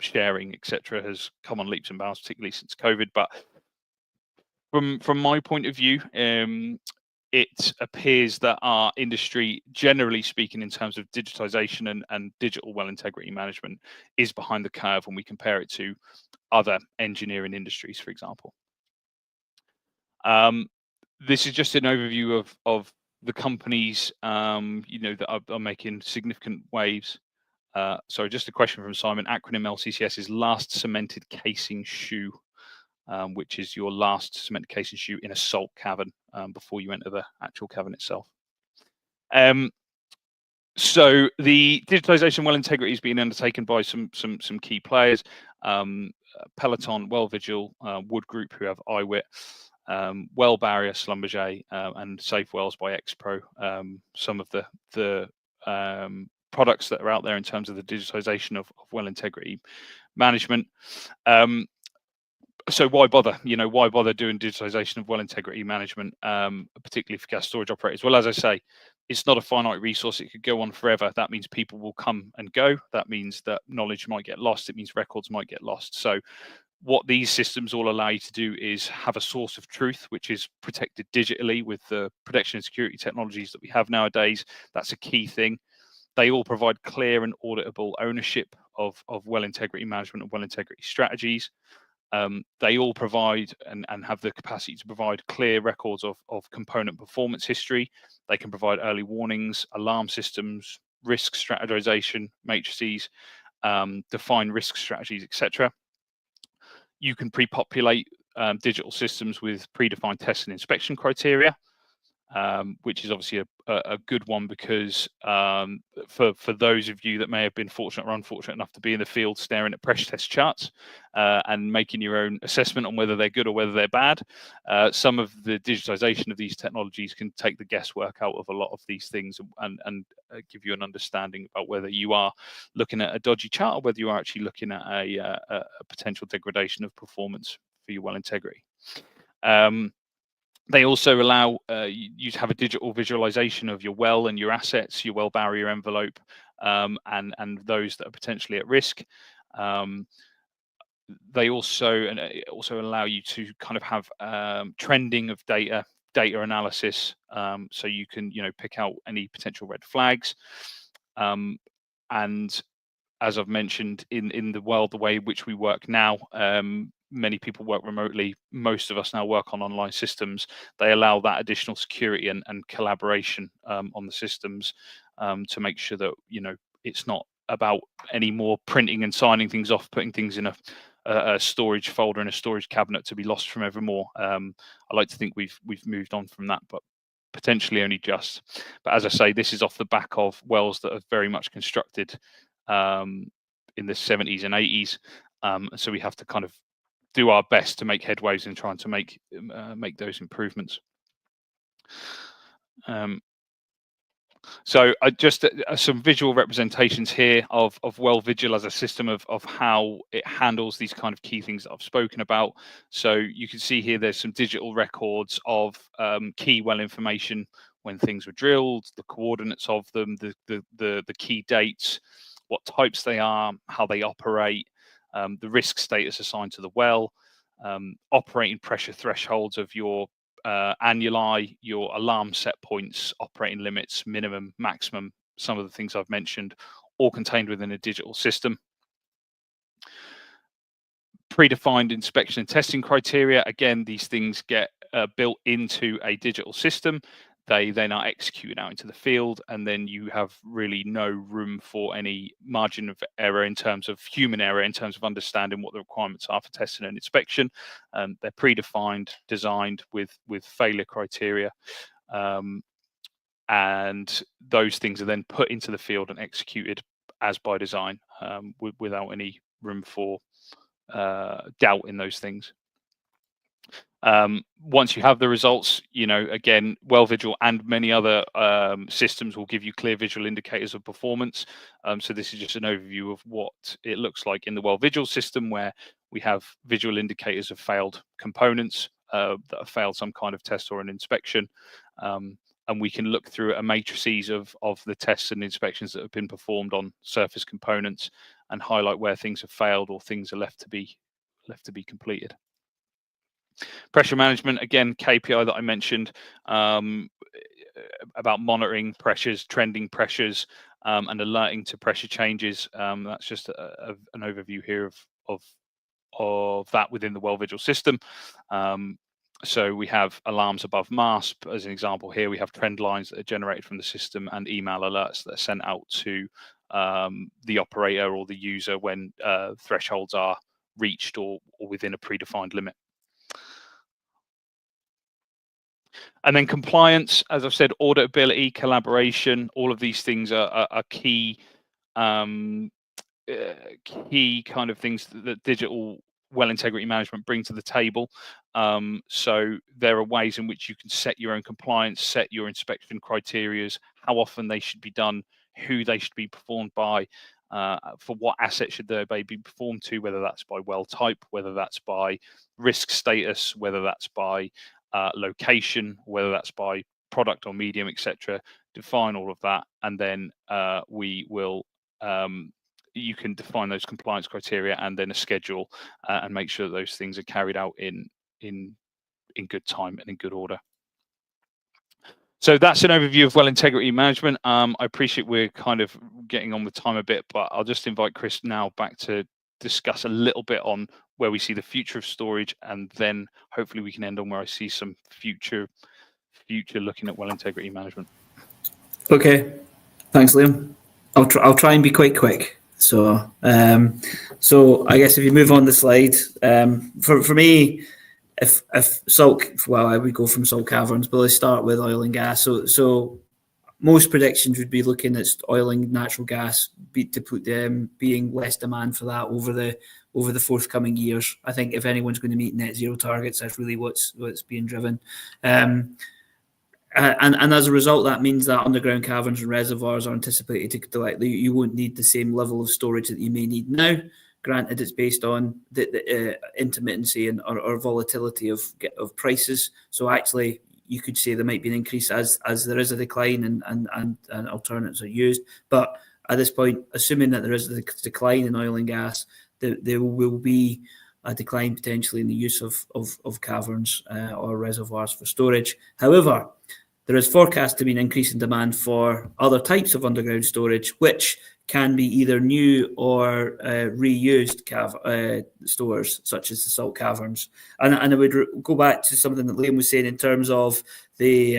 sharing, etc., has come on leaps and bounds, particularly since COVID. But from my point of view, it appears that our industry, generally speaking, in terms of digitization and digital well integrity management, is behind the curve when we compare it to other engineering industries, for example. This is just an overview of the companies that are making significant waves. Sorry, just a question from Simon. Acronym LCCS is last cemented casing shoe, which is your last cemented casing shoe in a salt cavern before you enter the actual cavern itself. So the digitization well integrity is being undertaken by some key players: Peloton, WellVigil, Wood Group, who have IWIT, Well Barrier, Schlumberger, and Safe Wells by Expro. Some of the products that are out there in terms of the digitization of well integrity management. So why bother? Why bother doing digitization of well integrity management, particularly for gas storage operators? Well, as I say, it's not a finite resource. It could go on forever. That means people will come and go. That means that knowledge might get lost. It means records might get lost. So What these systems all allow you to do is have a source of truth, which is protected digitally with the protection and security technologies that we have nowadays. That's a key thing. They all provide clear and auditable ownership of well integrity management and well integrity strategies. They all provide and have the capacity to provide clear records of component performance history. They can provide early warnings, alarm systems, risk strategization matrices, define risk strategies, etc. You can pre-populate digital systems with predefined test and inspection criteria, which is obviously a good one, because for those of you that may have been fortunate or unfortunate enough to be in the field staring at pressure test charts and making your own assessment on whether they're good or whether they're bad, some of the digitization of these technologies can take the guesswork out of a lot of these things and give you an understanding about whether you are looking at a dodgy chart or whether you are actually looking at a potential degradation of performance for your well integrity. They also allow you to have a digital visualization of your well and your assets, your well barrier envelope, and those that are potentially at risk. They also allow you to kind of have trending of data analysis, so you can pick out any potential red flags. And as I've mentioned, in the world, the way in which we work now, many people work remotely. Most of us now work on online systems. They allow that additional security and collaboration on the systems to make sure that it's not about any more printing and signing things off, putting things in a storage folder in a storage cabinet to be lost from evermore. I like to think we've moved on from that, but potentially only just. But as I say, this is off the back of wells that are very much constructed in the 70s and 80s. So we have to kind of do our best to make headways in trying to make those improvements. So just some visual representations here of Well Vigil as a system of how it handles these kind of key things that I've spoken about. So you can see here there's some digital records of key well information, when things were drilled, the coordinates of them, the key dates, what types they are, how they operate, the risk status assigned to the well, operating pressure thresholds of your annuli, your alarm set points, operating limits, minimum, maximum, some of the things I've mentioned, all contained within a digital system. Predefined inspection and testing criteria. Again, these things get built into a digital system. They then are executed out into the field, and then you have really no room for any margin of error in terms of human error, in terms of understanding what the requirements are for testing and inspection. They're predefined, designed with failure criteria, and those things are then put into the field and executed as by design, without any room for doubt in those things. Once you have the results, again, Well Vigil and many other systems will give you clear visual indicators of performance. So this is just an overview of what it looks like in the Well Vigil system, where we have visual indicators of failed components that have failed some kind of test or an inspection. And we can look through a matrices of the tests and inspections that have been performed on surface components and highlight where things have failed or things are left to be completed. Pressure management, again, KPI that I mentioned about monitoring pressures, trending pressures, and alerting to pressure changes. That's just an overview here of that within the Well Vigil system. So we have alarms above mast, as an example here. We have trend lines that are generated from the system and email alerts that are sent out to the operator or the user when thresholds are reached or within a predefined limit. And then compliance, as I've said, auditability, collaboration, all of these things are key key kind of things that digital well integrity management bring to the table. So there are ways in which you can set your own compliance, set your inspection criteria, how often they should be done, who they should be performed by, for what asset should they be performed to, whether that's by well type, whether that's by risk status, whether that's by location, whether that's by product or medium, etc. Define all of that, and then we will you can define those compliance criteria and then a schedule, and make sure that those things are carried out in good time and in good order. So that's an overview of well integrity management. I appreciate we're kind of getting on with time a bit, but I'll just invite Chris now back to discuss a little bit on where we see the future of storage, and then hopefully we can end on where I see some future looking at well integrity management. Okay, thanks, Liam. I'll try and be quite quick. So I guess if you move on the slide, for me, if salt, well, I would go from salt caverns, but let's start with oil and gas. So most predictions would be looking at oil and natural gas being less demand for that over the forthcoming years. I think if anyone's going to meet net zero targets, that's really what's being driven. And as a result, that means that underground caverns and reservoirs are anticipated to you won't need the same level of storage that you may need now. Granted, it's based on the intermittency and or volatility of prices. So actually, you could say there might be an increase as there is a decline and alternatives are used. But at this point, assuming that there is a decline in oil and gas, there will be a decline potentially in the use of caverns or reservoirs for storage. However, there is forecast to be an increase in demand for other types of underground storage, which can be either new or reused stores, such as the salt caverns. And I would go back to something that Liam was saying in terms of the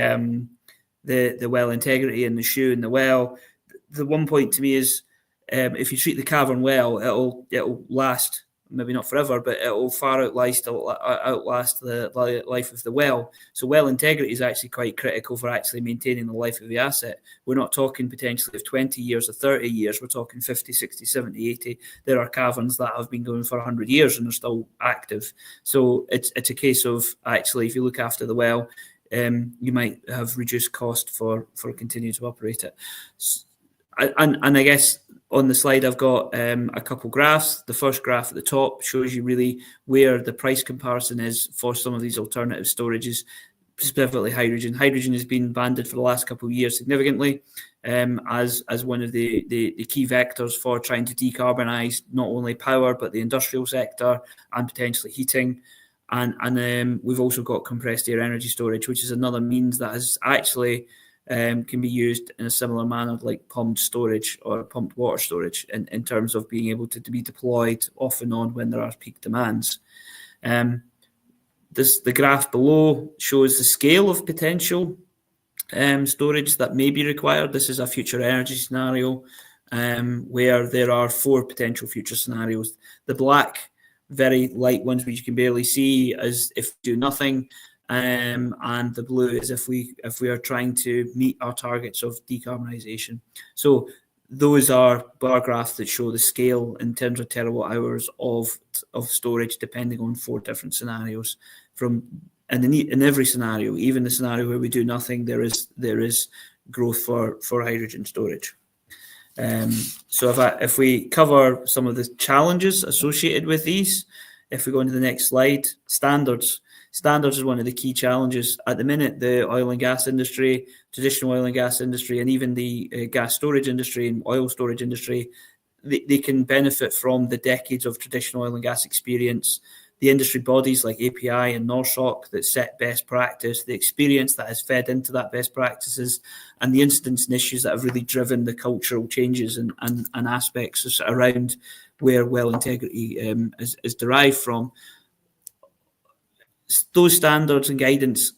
well integrity and the shoe in the well. The one point to me is, if you treat the cavern well, it'll last, maybe not forever, but it will far outlast the life of the well. So well integrity is actually quite critical for actually maintaining the life of the asset. We're not talking potentially of 20 years or 30 years. We're talking 50, 60, 70, 80. There are caverns that have been going for 100 years and are still active. So it's a case of actually, if you look after the well, you might have reduced cost for continuing to operate it. And I guess on the slide, I've got a couple graphs. The first graph at the top shows you really where the price comparison is for some of these alternative storages, specifically hydrogen. Hydrogen has been banded for the last couple of years significantly as one of the key vectors for trying to decarbonise not only power, but the industrial sector and potentially heating. And we've also got compressed air energy storage, which is another means that has actually can be used in a similar manner like pumped storage or pumped water storage in terms of being able to be deployed off and on when there are peak demands. The graph below shows the scale of potential storage that may be required. This is a future energy scenario where there are 4 potential future scenarios. The black, very light ones which you can barely see as if we do nothing, and the blue is if we are trying to meet our targets of decarbonisation. So those are bar graphs that show the scale in terms of terawatt hours of storage, depending on 4 different scenarios. In every scenario, even the scenario where we do nothing, there is growth for hydrogen storage. So if we cover some of the challenges associated with these, if we go into the next slide, standards. Standards is one of the key challenges at the minute. The oil and gas industry, traditional oil and gas industry, and even the gas storage industry and oil storage industry, they can benefit from the decades of traditional oil and gas experience. The industry bodies like API and NORSOC that set best practice, the experience that has fed into that best practices, and the incidents and issues that have really driven the cultural changes and aspects around where well integrity is derived from. Those standards and guidance,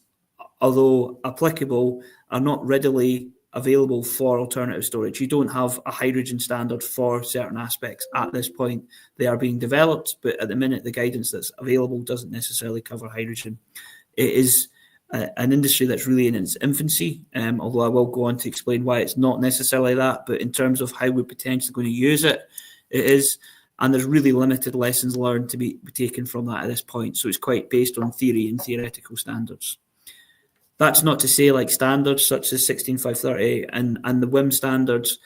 although applicable, are not readily available for alternative storage. You don't have a hydrogen standard for certain aspects at this point. They are being developed, but at the minute, the guidance that's available doesn't necessarily cover hydrogen. It is an industry that's really in its infancy, although I will go on to explain why it's not necessarily that, but in terms of how we're potentially going to use it, it is. And there's really limited lessons learned to be taken from that at this point. So it's quite based on theory and theoretical standards. That's not to say like standards such as 16530 and the WIM standards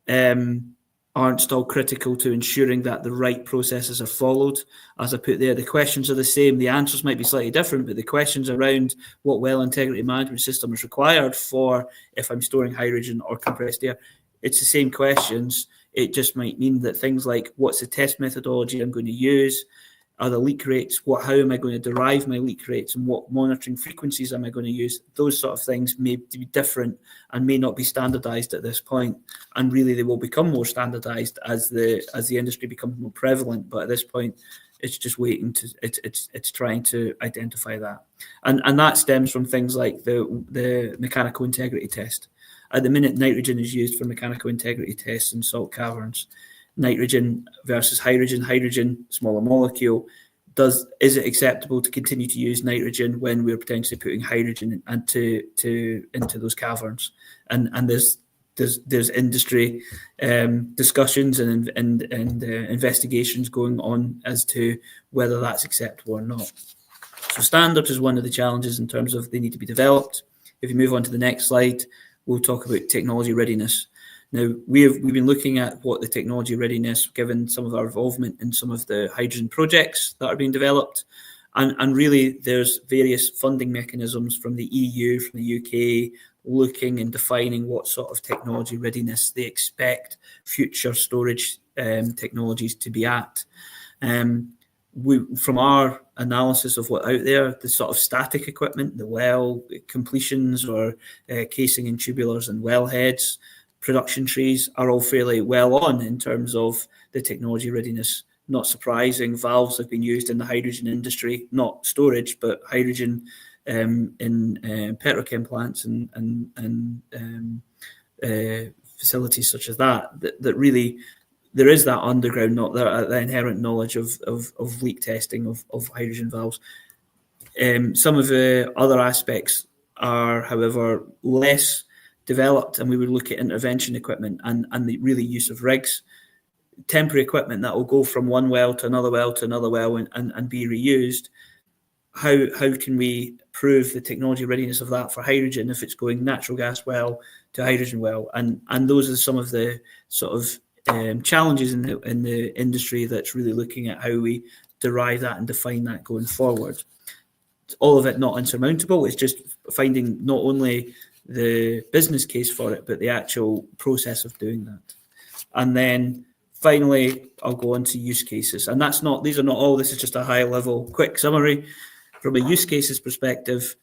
aren't still critical to ensuring that the right processes are followed. As I put there, the questions are the same. The answers might be slightly different, but the questions around what well integrity management system is required for if I'm storing hydrogen or compressed air, it's the same questions. It just might mean that things like, what's the test methodology I'm going to use? Are the leak rates? How am I going to derive my leak rates, and what monitoring frequencies am I going to use? Those sort of things may be different and may not be standardized at this point. And really, they will become more standardized as the industry becomes more prevalent. But at this point, it's just waiting to it's trying to identify that, and that stems from things like the mechanical integrity test. At the minute, nitrogen is used for mechanical integrity tests in salt caverns. Nitrogen versus hydrogen, smaller molecule. Is it acceptable to continue to use nitrogen when we're potentially putting hydrogen into those caverns? And there's industry discussions and investigations going on as to whether that's acceptable or not. So standards is one of the challenges in terms of they need to be developed. If you move on to the next slide, we'll talk about technology readiness. Now, we've been looking at what the technology readiness, given some of our involvement in some of the hydrogen projects that are being developed. And really, there's various funding mechanisms from the EU, from the UK, looking and defining what sort of technology readiness they expect future storage technologies to be at. From our analysis of what's out there, the sort of static equipment, the well completions or casing and tubulars and wellheads, production trees are all fairly well on in terms of the technology readiness. Not surprising, valves have been used in the hydrogen industry, not storage, but hydrogen in petrochem plants and facilities such as that really there is that underground, not the inherent knowledge of leak testing of hydrogen valves. Some of the other aspects are, however, less developed, and we would look at intervention equipment and the really use of rigs, temporary equipment that will go from one well to another well to another well and be reused. How can we prove the technology readiness of that for hydrogen if it's going natural gas well to hydrogen well? And those are some of the sort of challenges in the industry that's really looking at how we derive that and define that going forward. All of it not insurmountable. It's just finding not only the business case for it, but the actual process of doing that. And then finally, I'll go on to use cases. And these are not all, this is just a high level quick summary. From a use cases perspective,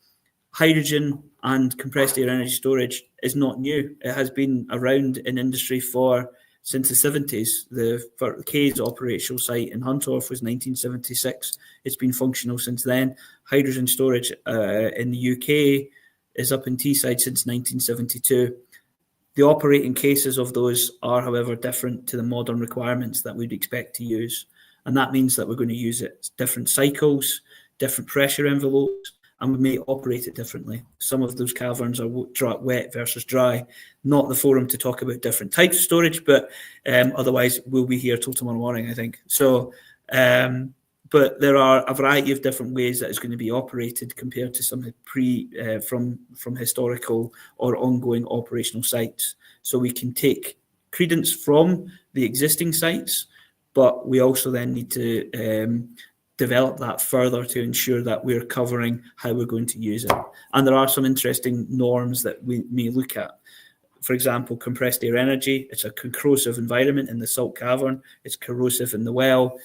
hydrogen and compressed air energy storage is not new. It has been around in industry since the 70s. The K's operational site in Huntorf was 1976. It's been functional since then. Hydrogen storage in the UK is up in Teesside since 1972. The operating cases of those are, however, different to the modern requirements that we'd expect to use. And that means that we're going to use it different cycles, different pressure envelopes, and we may operate it differently. Some of those caverns are wet versus dry. Not the forum to talk about different types of storage, but otherwise we'll be here till tomorrow morning, I think. So, but there are a variety of different ways that it's going to be operated compared to some from historical or ongoing operational sites. So we can take credence from the existing sites, but we also then need to develop that further to ensure that we're covering how we're going to use it. And there are some interesting norms that we may look at. For example, compressed air energy, it's a corrosive environment in the salt cavern, it's corrosive in the well.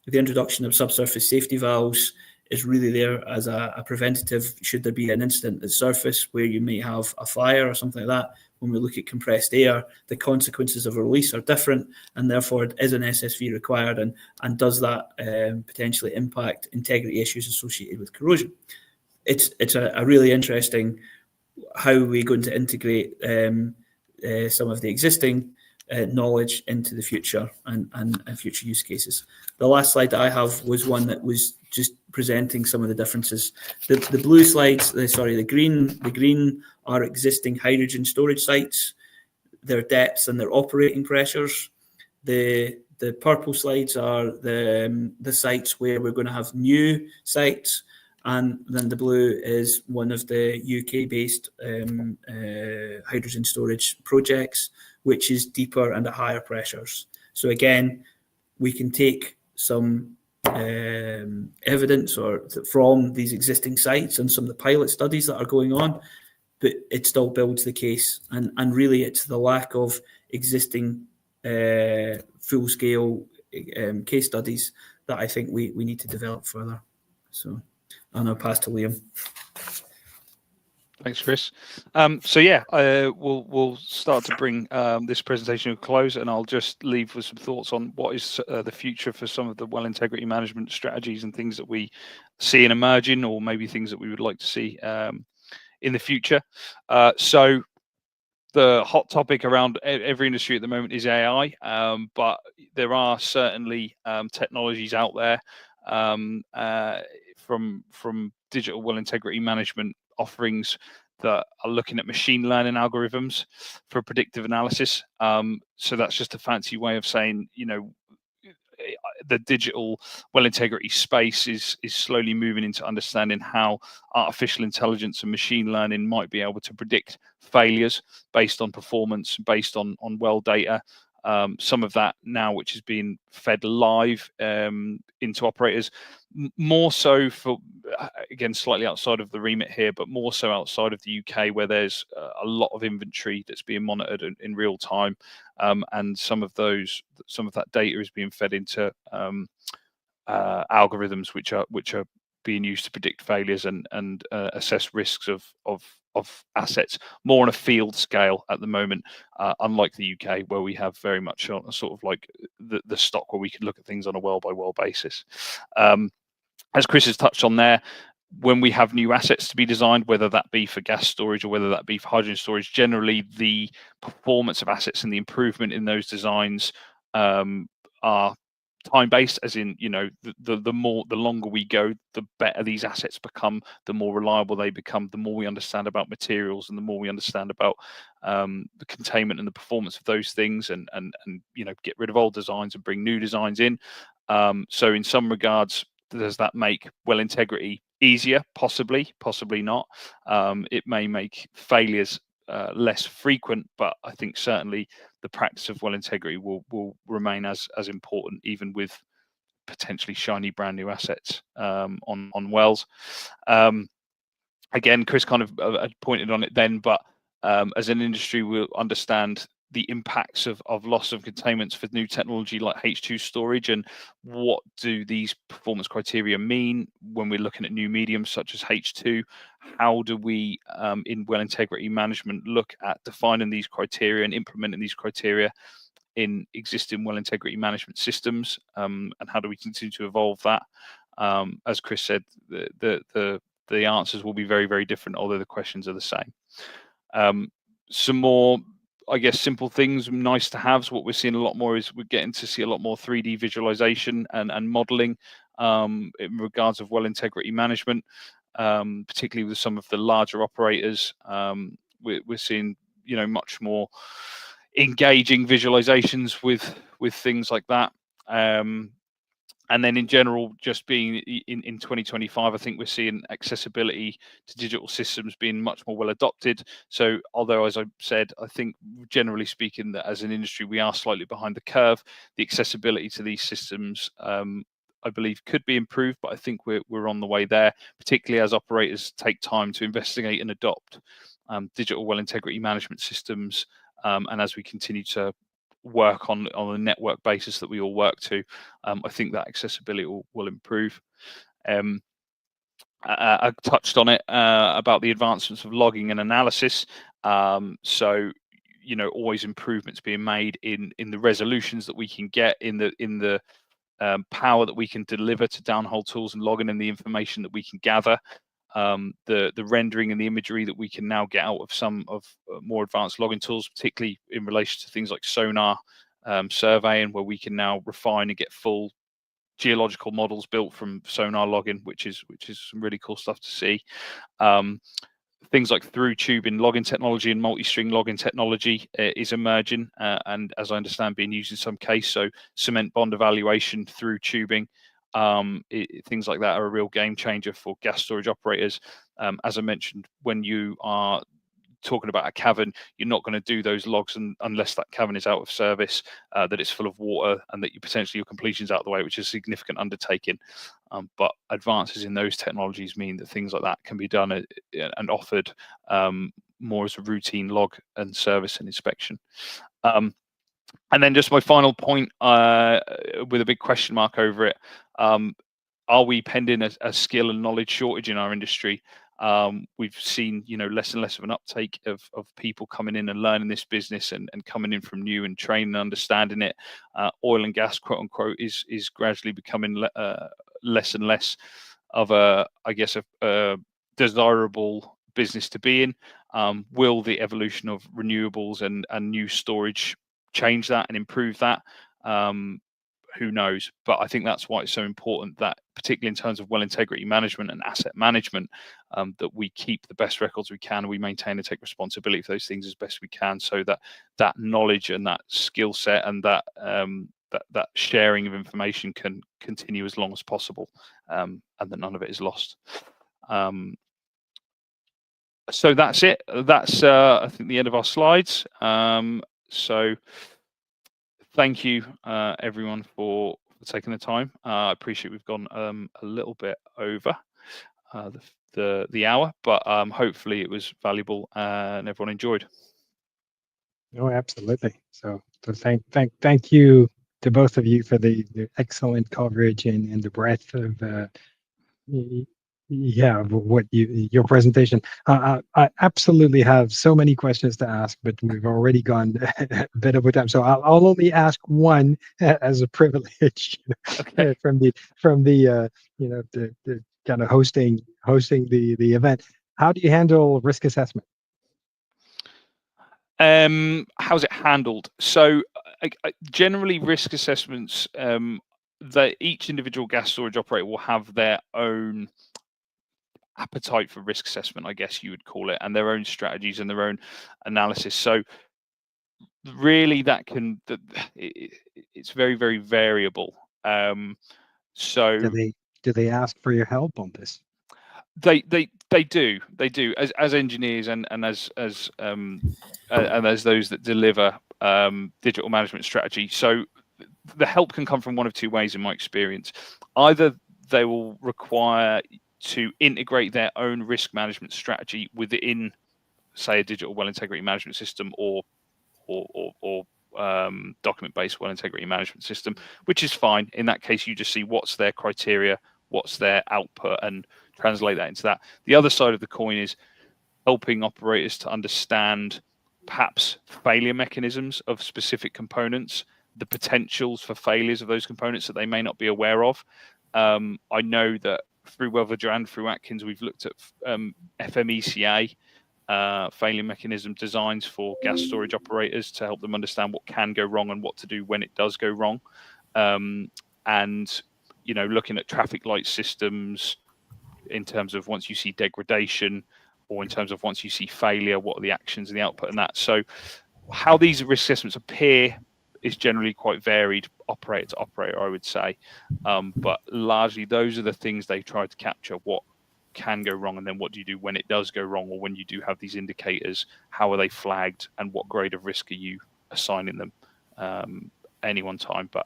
The introduction of subsurface safety valves is really there as a preventative should there be an incident at the surface where you may have a fire or something like that. When we look at compressed air, the consequences of a release are different, and therefore is an SSV required, and does that potentially impact integrity issues associated with corrosion? It's a really interesting how we're going to integrate some of the existing knowledge into the future and future use cases. The last slide that I have was one that was just presenting some of the differences. The blue slides, the green are existing hydrogen storage sites, their depths and their operating pressures. The purple slides are the sites where we're going to have new sites, and then the blue is one of the UK-based hydrogen storage projects, which is deeper and at higher pressures. So again, we can take some evidence from these existing sites and some of the pilot studies that are going on, but it still builds the case. And really it's the lack of existing full-scale case studies that I think we need to develop further. So I'll now pass to Liam. Thanks, Chris. So yeah, we'll start to bring this presentation to a close, and I'll just leave with some thoughts on what is the future for some of the well integrity management strategies and things that we see in emerging, or maybe things that we would like to see in the future. So the hot topic around every industry at the moment is AI, but there are certainly technologies out there from digital well integrity management offerings that are looking at machine learning algorithms for predictive analysis. So that's just a fancy way of saying, the digital well integrity space is slowly moving into understanding how artificial intelligence and machine learning might be able to predict failures based on performance, based on well data. Some of that now, which is being fed live into operators, more so for, again, slightly outside of the remit here, but more so outside of the UK, where there's a lot of inventory that's being monitored in real time, and some of that data is being fed into algorithms which are being used to predict failures and assess risks of assets more on a field scale at the moment, unlike the UK, where we have very much on a sort of like the stock where we can look at things on a well by well basis. As Chris has touched on there, when we have new assets to be designed, whether that be for gas storage or whether that be for hydrogen storage, generally the performance of assets and the improvement in those designs are time-based, as in, the longer we go, the better these assets become, the more reliable they become, the more we understand about materials, and the more we understand about the containment and the performance of those things, and get rid of old designs and bring new designs in. So in some regards, does that make well integrity easier? Possibly not. It may make failures less frequent, but I think certainly the practice of well integrity will remain as important, even with potentially shiny brand new assets on wells. Again, Chris kind of pointed on it then, but as an industry, we'll understand the impacts of loss of containments for new technology like H2 storage, and what do these performance criteria mean when we're looking at new mediums such as H2? How do we, in well integrity management, look at defining these criteria and implementing these criteria in existing well integrity management systems, and how do we continue to evolve that? As Chris said, the answers will be very, very different, although the questions are the same. Some more, I guess, simple things, nice to haves. What we're seeing a lot more is we're getting to see a lot more 3D visualization and modeling in regards of well integrity management, particularly with some of the larger operators. We're seeing, much more engaging visualizations with things like that. And then in general, just being in 2025, I think we're seeing accessibility to digital systems being much more well adopted. So although, as I said, I think generally speaking that as an industry, we are slightly behind the curve, the accessibility to these systems, I believe, could be improved, but I think we're on the way there, particularly as operators take time to investigate and adopt digital well integrity management systems. And as we continue to work on a network basis that we all work to, I think that accessibility will improve. I touched on it about the advancements of logging and analysis. So always improvements being made in the resolutions that we can get, in the power that we can deliver to downhole tools and logging, and the information that we can gather. The rendering and the imagery that we can now get out of some of more advanced logging tools, particularly in relation to things like sonar surveying, where we can now refine and get full geological models built from sonar logging, which is some really cool stuff to see. Things like through tubing logging technology and multi-string logging technology is emerging, and as I understand, being used in some case. So cement bond evaluation through tubing, things like that are a real game changer for gas storage operators. As I mentioned, when you are talking about a cavern, you're not going to do those logs unless that cavern is out of service, that it's full of water, and that your completion's out of the way, which is a significant undertaking. But advances in those technologies mean that things like that can be done and offered more as a routine log and service and inspection. And then just my final point, with a big question mark over it, are we pending a skill and knowledge shortage in our industry? We've seen, less and less of an uptake of people coming in and learning this business and coming in from new and training and understanding it. Oil and gas, quote unquote, is gradually becoming less and less of a desirable business to be in. Will the evolution of renewables and new storage change that and improve that? Who knows? But I think that's why it's so important that, particularly in terms of well integrity management and asset management, that we keep the best records we can, and we maintain and take responsibility for those things as best we can, so that knowledge and that skill set and that sharing of information can continue as long as possible, and that none of it is lost. So that's it. That's I think the end of our slides. So thank you, everyone, for taking the time. I appreciate we've gone a little bit over the hour, but hopefully it was valuable and everyone enjoyed. No, absolutely. So thank you to both of you for the excellent coverage and the breadth of what your presentation. I absolutely have so many questions to ask, but we've already gone a bit over time. So I'll only ask one as a privilege. Okay. from the kind of hosting the event. How do you handle risk assessment? How's it handled? So generally risk assessments, that each individual gas storage operator will have their own appetite for risk assessment, I guess you would call it, and their own strategies and their own analysis. So really it's very, very variable. So do they ask for your help on this? They do as engineers and as those that deliver digital management strategy. So the help can come from one of two ways in my experience. Either they will require to integrate their own risk management strategy within, say, a digital well integrity management system or document-based well integrity management system, which is fine. In that case, you just see what's their criteria, what's their output, and translate that into that. The other side of the coin is helping operators to understand perhaps failure mechanisms of specific components, the potentials for failures of those components that they may not be aware of. I know that through WellVigil and through Atkins, we've looked at FMECA, failure mechanism designs for gas storage operators to help them understand what can go wrong and what to do when it does go wrong. And, looking at traffic light systems in terms of once you see degradation, or in terms of once you see failure, what are the actions and the output and that. So how these risk assessments appear is generally quite varied, operator to operator, I would say. But largely those are the things they try to capture: what can go wrong, and then what do you do when it does go wrong, or when you do have these indicators, how are they flagged, and what grade of risk are you assigning them any one time. But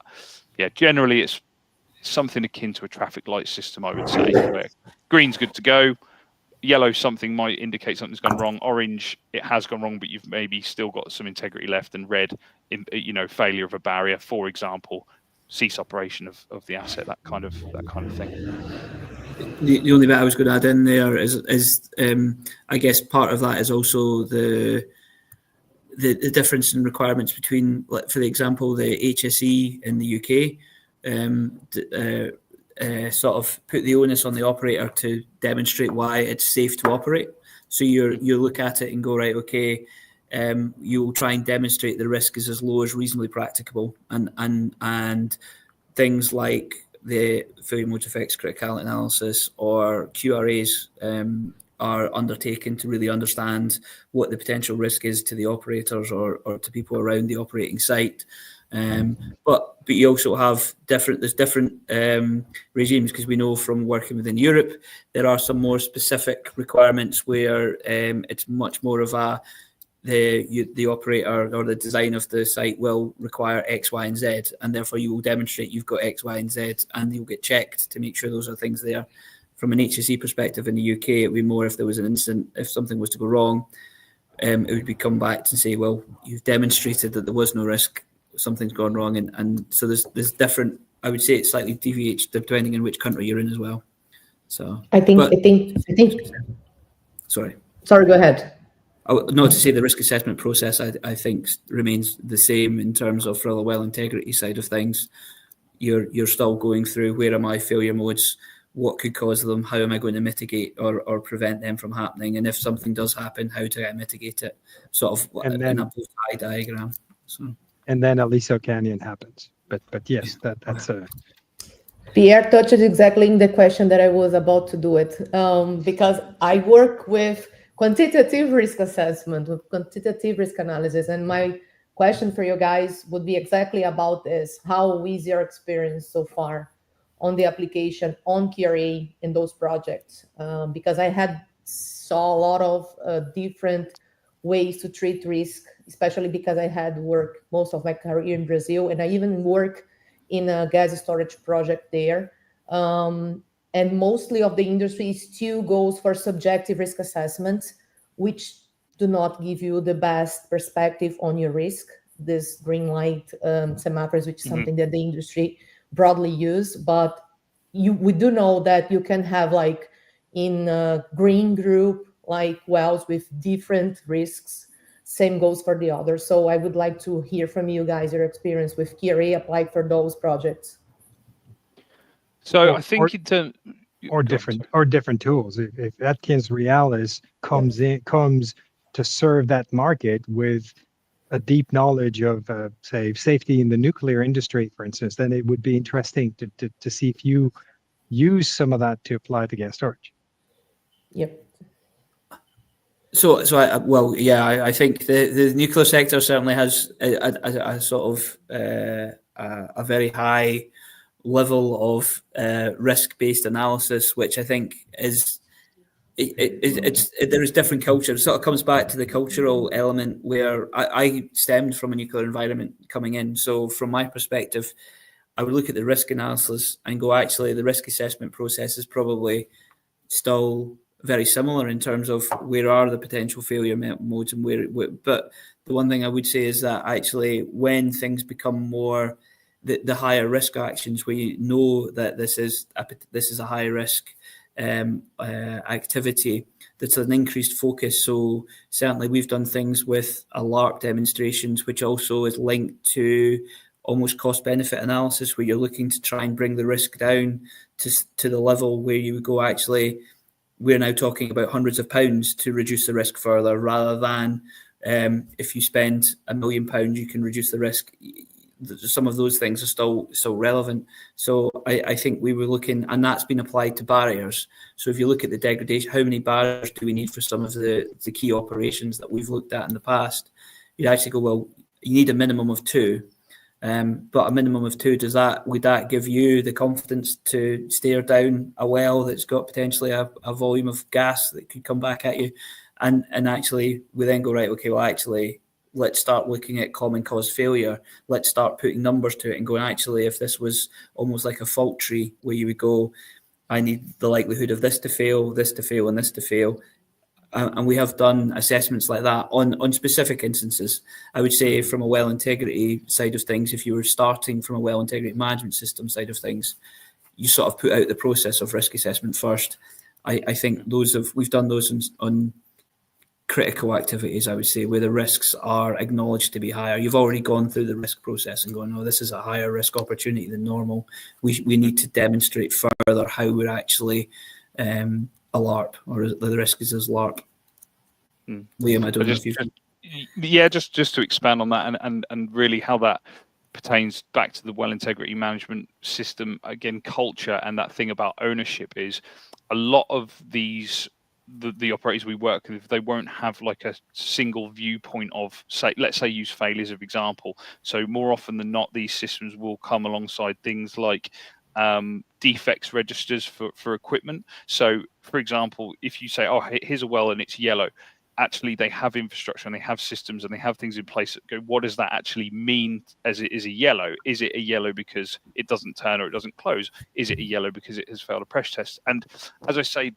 yeah, generally it's something akin to a traffic light system, I would say, where green's good to go, yellow something might indicate something's gone wrong, orange it has gone wrong but you've maybe still got some integrity left, and red, failure of a barrier, for example, cease operation of the asset, that kind of thing. The only bit I was going to add in there is I guess part of that is also the difference in requirements between, for the example, the HSE in the UK sort of put the onus on the operator to demonstrate why it's safe to operate. So you look at it and go, right, okay, you'll try and demonstrate the risk is as low as reasonably practicable, and things like the failure mode effects criticality analysis or QRAs are undertaken to really understand what the potential risk is to the operators or to people around the operating site. But you also have different regimes, because we know from working within Europe there are some more specific requirements where it's much more of the operator or the design of the site will require X, Y, and Z, and therefore you will demonstrate you've got X, Y, and Z, and you'll get checked to make sure those are things there. From an HSE perspective in the UK, it would be more if there was an incident, if something was to go wrong, it would be come back to say, well, you've demonstrated that there was no risk, something's gone wrong, and so there's different. I would say it slightly deviates depending on which country you're in as well. So I think. Sorry. Sorry, go ahead. Not to say the risk assessment process, I think remains the same in terms of for the well integrity side of things. You're still going through where are my failure modes, what could cause them, how am I going to mitigate or prevent them from happening, and if something does happen, how do I mitigate it? Sort of in a both-eye diagram. So. And then Aliso Canyon happens. But yes, that's a. Pierre touched exactly in the question that I was about to do it, because I work with quantitative risk assessment, with quantitative risk analysis, and my question for you guys would be exactly about this. How is your experience so far on the application on QRA in those projects? Because I saw a lot of different ways to treat risk, especially because I had worked most of my career in Brazil, and I even work in a gas storage project there. And mostly of the industry still goes for subjective risk assessments, which do not give you the best perspective on your risk. This green light semaphores, which is something that the industry broadly use, but we do know that you can have like in a green group, like wells with different risks. Same goes for the others. So I would like to hear from you guys your experience with QRA applied for those projects. So I think in terms or different tools. If Atkins Realis comes to serve that market with a deep knowledge of, say, safety in the nuclear industry, for instance, then it would be interesting to see if you use some of that to apply to gas storage. Yep. So I think the nuclear sector certainly has a sort of a very high level of risk-based analysis, which I think is there is different culture. It sort of comes back to the cultural element where I stemmed from a nuclear environment coming in. So from my perspective, I would look at the risk analysis and go, actually, the risk assessment process is probably still very similar in terms of where are the potential failure modes and where. But the one thing I would say is that actually when things become more the higher risk actions, where you know that this is a high risk activity, that's an increased focus. So certainly we've done things with a LARP demonstrations, which also is linked to almost cost benefit analysis, where you're looking to try and bring the risk down to the level where you would go, actually, we're now talking about hundreds of pounds to reduce the risk further, rather than if you spend £1 million, you can reduce the risk. Some of those things are still relevant. So I think we were looking, and that's been applied to barriers. So if you look at the degradation, how many barriers do we need for some of the key operations that we've looked at in the past? You'd actually go, well, you need a minimum of 2. But a minimum of 2, would that give you the confidence to stare down a well that's got potentially a volume of gas that could come back at you? And actually, we then go, right, okay, well, actually, let's start looking at common cause failure. Let's start putting numbers to it and going, actually, if this was almost like a fault tree where you would go, I need the likelihood of this to fail, this to fail, and this to fail. And we have done assessments like that on specific instances. I would say from a well integrity side of things, if you were starting from a well integrity management system side of things, you sort of put out the process of risk assessment first. I think we've done those on critical activities, I would say, where the risks are acknowledged to be higher. You've already gone through the risk process and gone, oh, this is a higher risk opportunity than normal. We need to demonstrate further how we're actually a LARP, or the risk is as LARP. Liam, I don't know if you can. Yeah, just to expand on that and really how that pertains back to the well integrity management system, again, culture and that thing about ownership is a lot of these the operators we work with, they won't have like a single viewpoint of, say, let's say use failures as an example. So more often than not, these systems will come alongside things like defects registers for equipment. So for example, if you say, oh, here's a well and it's yellow, actually they have infrastructure and they have systems and they have things in place that go, what does that actually mean as it is a yellow? Is it a yellow because it doesn't turn or it doesn't close? Is it a yellow because it has failed a pressure test? And as I say,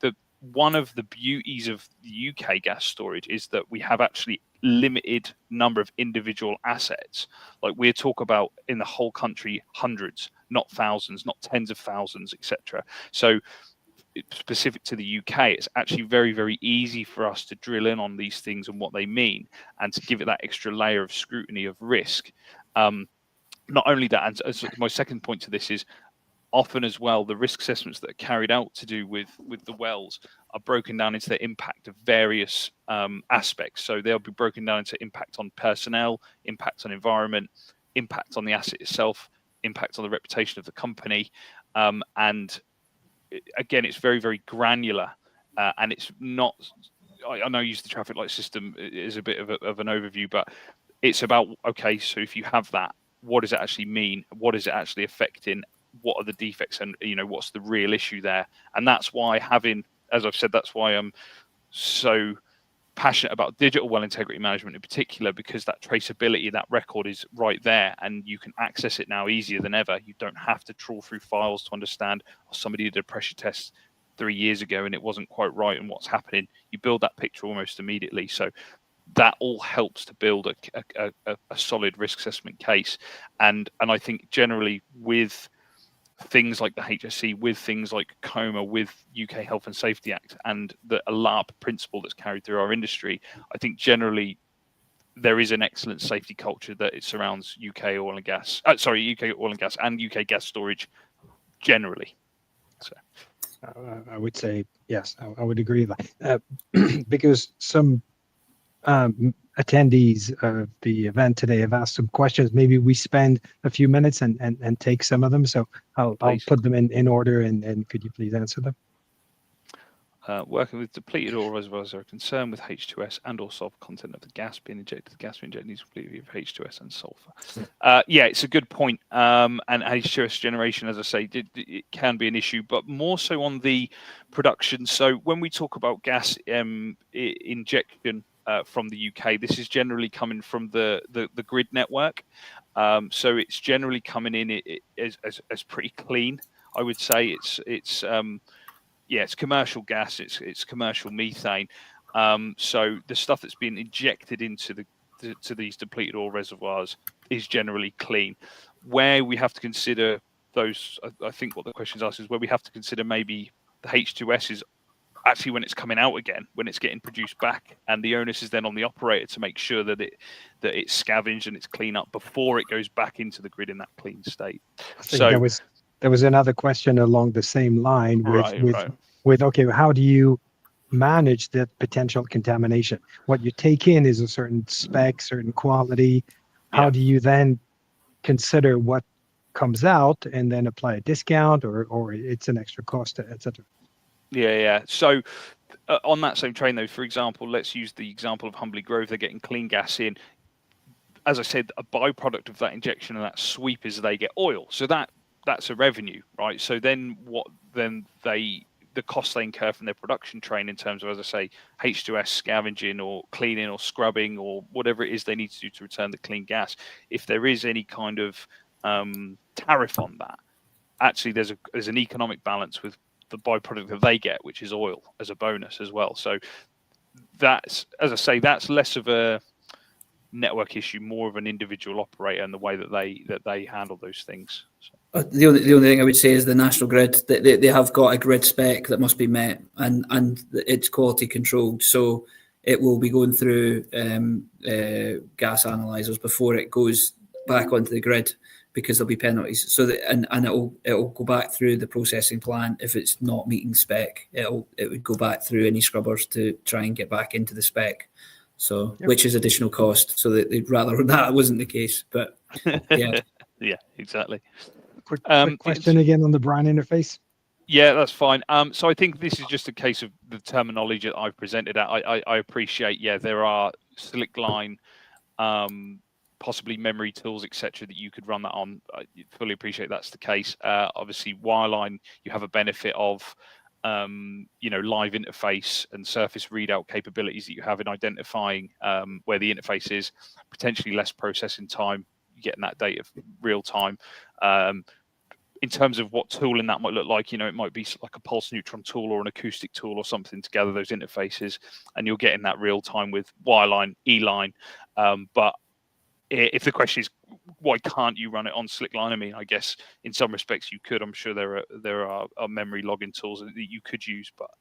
one of the beauties of the UK gas storage is that we have actually limited number of individual assets. Like we talk about in the whole country, hundreds, not thousands, not tens of thousands, etc. So specific to the UK, it's actually very, very easy for us to drill in on these things and what they mean, and to give it that extra layer of scrutiny of risk. Not only that, and as my second point to this is, often as well, the risk assessments that are carried out to do with the wells are broken down into the impact of various aspects. So they'll be broken down into impact on personnel, impact on environment, impact on the asset itself, impact on the reputation of the company. And again, it's very, very granular, and it's not, I know I use the traffic light system as a bit of an overview, but it's about, okay, so if you have that, what does it actually mean? What is it actually affecting? What are the defects, and what's the real issue there? And that's why as I've said, that's why I'm so passionate about digital well integrity management in particular, because that traceability, that record is right there, and you can access it now easier than ever. You don't have to trawl through files to understand, somebody did a pressure test 3 years ago and it wasn't quite right, and what's happening. You build that picture almost immediately. So that all helps to build a solid risk assessment case. And I think generally with things like the HSE, with things like COMA, with UK Health and Safety Act, and the ALARP principle that's carried through our industry, I think generally there is an excellent safety culture that it surrounds UK oil and gas. UK oil and gas and UK gas storage generally. So I would say yes. I would agree with that, because some attendees of the event today have asked some questions. Maybe we spend a few minutes and take some of them. So I'll put them in order, and could you please answer them? Working with depleted oil reservoirs are a concern with H2S and or sulfur content of the gas being injected. The gas being injected needs completely of H2S and sulfur. Yeah, it's a good point. And H2S generation, as I say, it can be an issue, but more so on the production. So when we talk about gas injection from the UK, this is generally coming from the grid network. So it's generally coming in as pretty clean. I would say it's commercial gas, it's commercial methane. So the stuff that's being injected into to these depleted oil reservoirs is generally clean. Where we have to consider those, I think what the question is asked is where we have to consider maybe the H2S is actually when it's coming out again, when it's getting produced back, and the onus is then on the operator to make sure that it's scavenged and it's clean up before it goes back into the grid in that clean state. So there was another question along the same line with okay, how do you manage the potential contamination? What you take in is a certain spec, certain quality. How do you then consider what comes out and then apply a discount, or it's an extra cost, etc.? Yeah. So on that same train, though, for example, let's use the example of Humbly Grove. They're getting clean gas in. As I said, a byproduct of that injection and that sweep is they get oil. So that's a revenue, right? So then the costs they incur from their production train in terms of, as I say, H2S scavenging or cleaning or scrubbing or whatever it is they need to do to return the clean gas. If there is any kind of tariff on that, actually there's an economic balance with the byproduct that they get, which is oil, as a bonus as well. So that's, as I say, that's less of a network issue, more of an individual operator and the way that they handle those things. So. The only thing I would say is the national grid. They have got a grid spec that must be met, and it's quality controlled. So it will be going through gas analyzers before it goes back onto the grid, because there'll be penalties. So and it'll go back through the processing plant if it's not meeting spec. It would go back through any scrubbers to try and get back into the spec. So which is additional cost. So they'd rather that wasn't the case. But yeah, yeah, exactly. Quick question again on the brine interface. Yeah, that's fine. So I think this is just a case of the terminology that I've presented. I appreciate. Yeah, there are slick line, possibly memory tools, etc., that you could run that on. I fully appreciate that's the case. Obviously, wireline, you have a benefit of live interface and surface readout capabilities that you have in identifying where the interface is, potentially less processing time, getting that data real time. in terms of what tooling that might look like, you know, it might be like a pulse neutron tool or an acoustic tool or something to gather those interfaces, and you're getting that real time with wireline, E-line. But if the question is why can't you run it on Slickline, I mean, I guess in some respects you could. I'm sure there are memory logging tools that you could use, but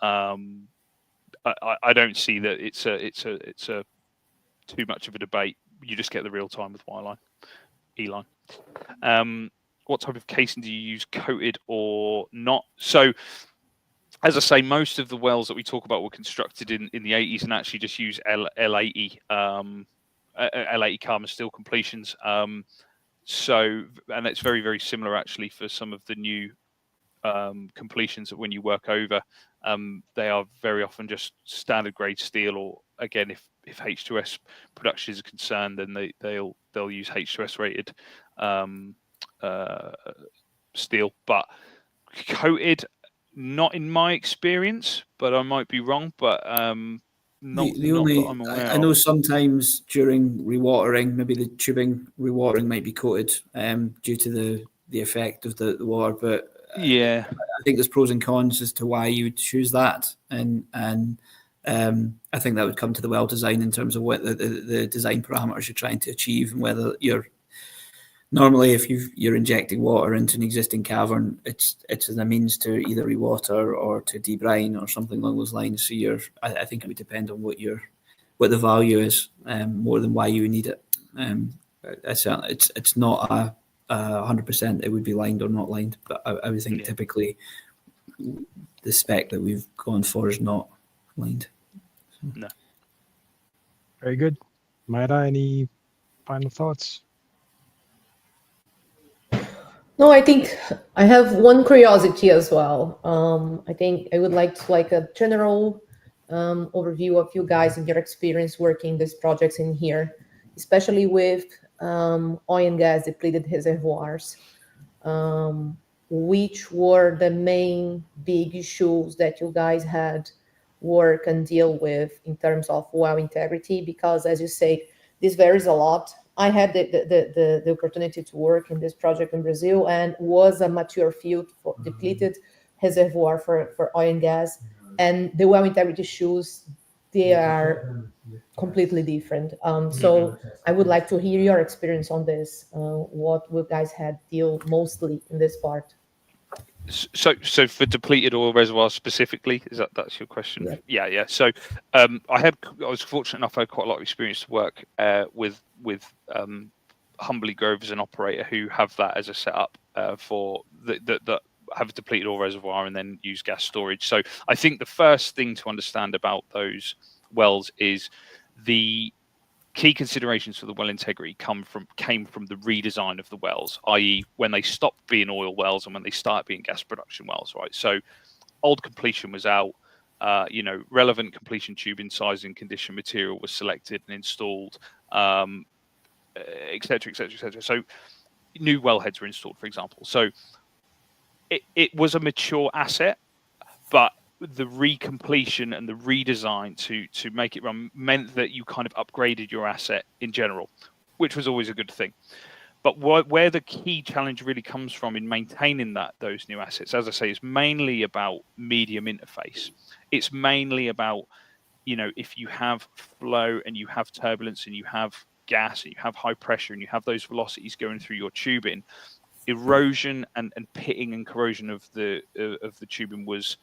I don't see that it's a too much of a debate. You just get the real time with wireline, E-line. What type of casing do you use, coated or not? So, as I say, most of the wells that we talk about were constructed in the 80s and actually just use L80 L80 carbon steel completions. So, and it's very, very similar actually for some of the new completions that when you work over, they are very often just standard grade steel, or again, if H2S production is concerned, then they'll use H2S rated steel. But coated, not in my experience, but I might be wrong. But not that I'm aware I know of. sometimes during rewatering, maybe the tubing rewatering might be coated due to the effect of the water, but yeah, I think there's pros and cons as to why you would choose that, and I think that would come to the well design in terms of what the design parameters you're trying to achieve, and whether you're normally, if you're injecting water into an existing cavern, it's as a means to either rewater or to debrine or something along those lines. So I think it would depend on what the value is, more than why you need it. It's not 100%. It would be lined or not lined, but I would think typically the spec that we've gone for is not lined. So. No. Very good. Maida, any final thoughts? No, I think I have one curiosity as well. I think I would like a general overview of you guys and your experience working these projects in here, especially with oil and gas depleted reservoirs. Which were the main big issues that you guys had work and deal with in terms of well integrity? Because as you say, this varies a lot. I had the opportunity to work in this project in Brazil, and was a mature field for depleted reservoir for oil and gas. And the well integrity issues, they are completely different. So I would like to hear your experience on this. What you guys had deal mostly in this part? So for depleted oil reservoirs specifically, that's your question? Yeah. So I was fortunate enough. I had quite a lot of experience to work with Humbly Grove as an operator who have that as a setup for that have a depleted oil reservoir and then use gas storage. So I think the first thing to understand about those wells is the key considerations for the well integrity came from the redesign of the wells, i.e. when they stopped being oil wells and when they started being gas production wells, right? So old completion was out, relevant completion tubing, size and condition material was selected and installed, et cetera, et cetera, et cetera. So new wellheads were installed, for example. So it was a mature asset, but the recompletion and the redesign to make it run meant that you kind of upgraded your asset in general, which was always a good thing. But where the key challenge really comes from in maintaining those new assets, as I say, is mainly about medium interface. It's mainly about, if you have flow and you have turbulence and you have gas and you have high pressure and you have those velocities going through your tubing, erosion and pitting and corrosion of the tubing was,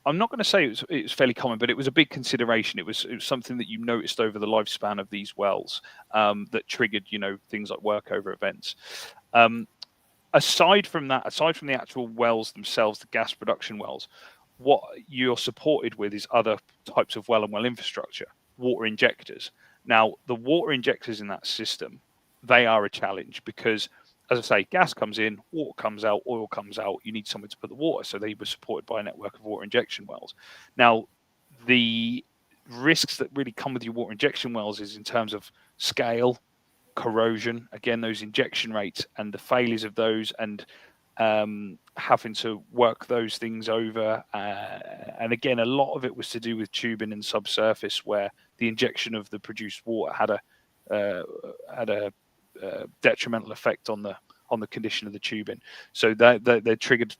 I'm not going to say it was fairly common, but it was a big consideration. It was something that you noticed over the lifespan of these wells that triggered, things like workover events. Aside from the actual wells themselves, the gas production wells, what you're supported with is other types of well and well infrastructure, water injectors. Now, the water injectors in that system, they are a challenge because, as I say, gas comes in, water comes out, oil comes out. You need somewhere to put the water. So they were supported by a network of water injection wells. Now, the risks that really come with your water injection wells is in terms of scale, corrosion, again, those injection rates and the failures of those, and having to work those things over. And again, a lot of it was to do with tubing and subsurface, where the injection of the produced water had a detrimental effect on on the condition of the tubing. So they're triggered,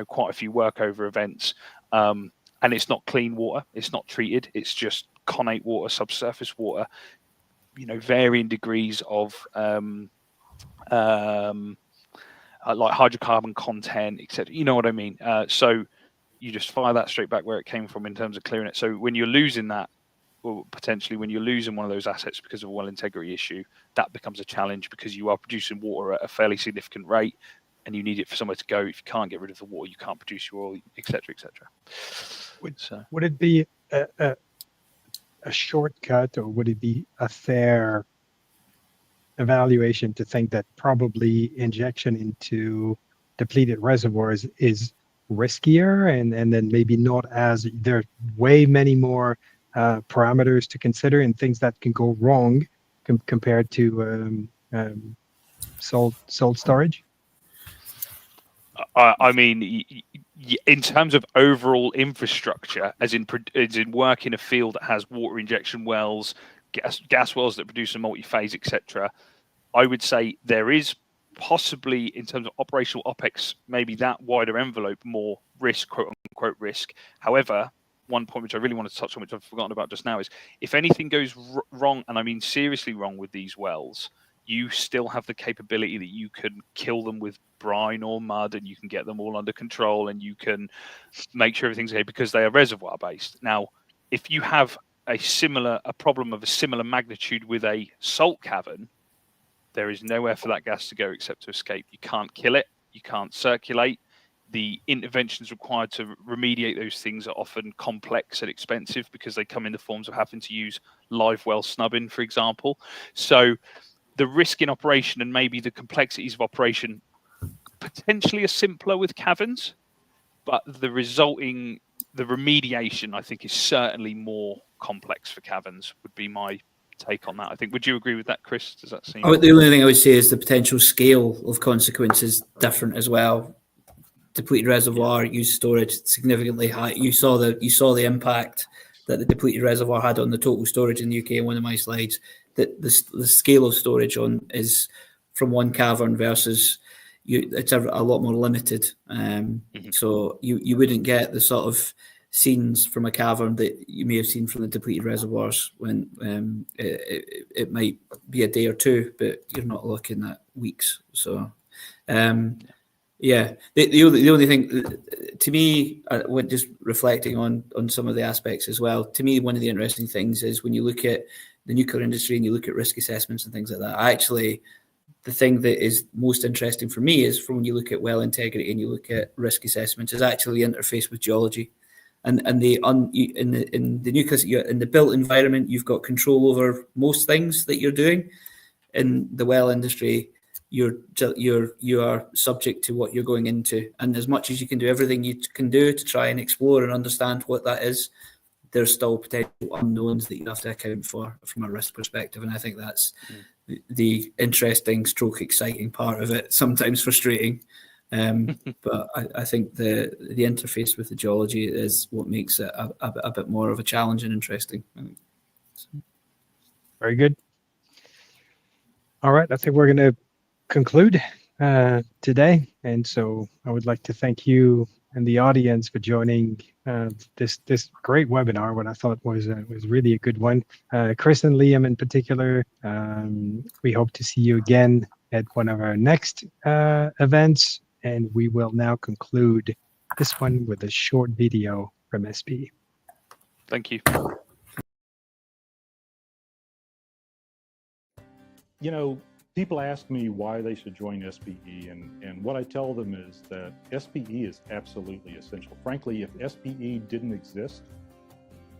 quite a few workover events. And it's not clean water. It's not treated. It's just connate water, subsurface water, varying degrees of like hydrocarbon content, etc. You know what I mean? So you just fire that straight back where it came from in terms of clearing it. So when you're losing that, or potentially when you're losing one of those assets because of a well integrity issue, that becomes a challenge because you are producing water at a fairly significant rate and you need it for somewhere to go. If you can't get rid of the water, you can't produce your oil, etc., etc. Would it be a shortcut, or would it be a fair evaluation to think that probably injection into depleted reservoirs is riskier, and then maybe not as, there are way many more parameters to consider and things that can go wrong compared to salt storage? I mean, in terms of overall infrastructure, as in work in a field that has water injection wells, gas wells that produce a multi-phase, etc., I would say there is possibly, in terms of operational OPEX, maybe that wider envelope, more risk, quote unquote risk. However, one point which I really want to touch on, which I've forgotten about just now, is if anything goes wrong, and I mean seriously wrong with these wells, you still have the capability that you can kill them with brine or mud, and you can get them all under control, and you can make sure everything's okay because they are reservoir based. Now, if you have a problem of a similar magnitude with a salt cavern, there is nowhere for that gas to go except to escape. You can't kill it. You can't circulate. The interventions required to remediate those things are often complex and expensive because they come in the forms of having to use live well snubbing, for example. So the risk in operation and maybe the complexities of operation potentially are simpler with caverns, but the remediation, I think, is certainly more complex for caverns, would be my take on that. I think. Would you agree with that, Chris? Does that seem? The only thing I would say is the potential scale of consequences different as well. Depleted reservoir, used storage significantly high. You saw the impact that the depleted reservoir had on the total storage in the UK in one of my slides. That the scale of storage is from one cavern versus it's a lot more limited. So you wouldn't get the sort of scenes from a cavern that you may have seen from the depleted reservoirs when it might be a day or two, but you're not looking at weeks. So yeah, the only thing to me, when just reflecting on some of the aspects as well, to me one of the interesting things is when you look at the nuclear industry and you look at risk assessments and things like that, the thing that is most interesting for me is from when you look at well integrity and you look at risk assessments is actually the interface with geology. And in the nuclear, in the built environment, you've got control over most things that you're doing. In the well industry, you are subject to what you're going into, and as much as you can do everything you can do to try and explore and understand what that is, there's still potential unknowns that you have to account for from a risk perspective. And I think that's the interesting stroke exciting part of it, sometimes frustrating. But I think the interface with the geology is what makes it a bit more of a challenge and interesting. Very good. All right, I think we're going to conclude today. And so I would like to thank you and the audience for joining this great webinar, what I thought was really a good one. Chris and Liam in particular, we hope to see you again at one of our next events. And we will now conclude this one with a short video from SPE. Thank you. People ask me why they should join SPE, and what I tell them is that SPE is absolutely essential. Frankly, if SPE didn't exist,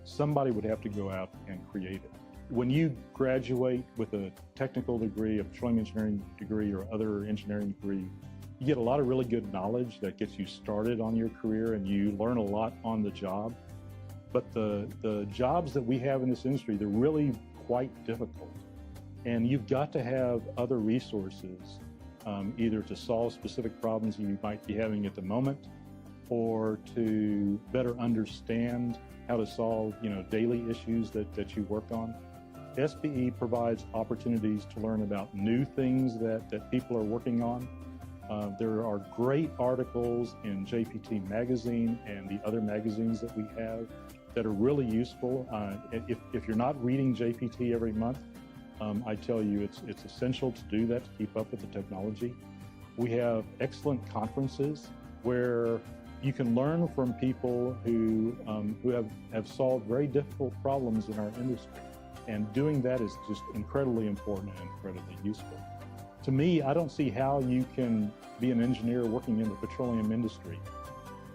somebody would have to go out and create it. When you graduate with a technical degree, a petroleum engineering degree or other engineering degree, you get a lot of really good knowledge that gets you started on your career, and you learn a lot on the job. But the jobs that we have in this industry, they're really quite difficult. And you've got to have other resources, either to solve specific problems you might be having at the moment, or to better understand how to solve, daily issues that you work on. SPE provides opportunities to learn about new things that people are working on. There are great articles in JPT Magazine and the other magazines that we have that are really useful. If you're not reading JPT every month, I tell you it's essential to do that to keep up with the technology. We have excellent conferences where you can learn from people who have solved very difficult problems in our industry. And doing that is just incredibly important and incredibly useful. To me, I don't see how you can be an engineer working in the petroleum industry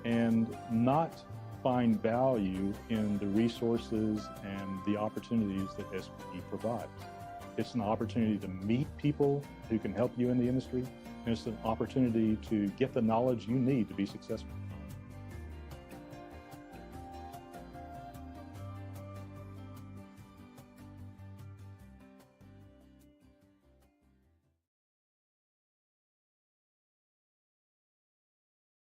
and not find value in the resources and the opportunities that SPE provides. It's an opportunity to meet people who can help you in the industry, and it's an opportunity to get the knowledge you need to be successful.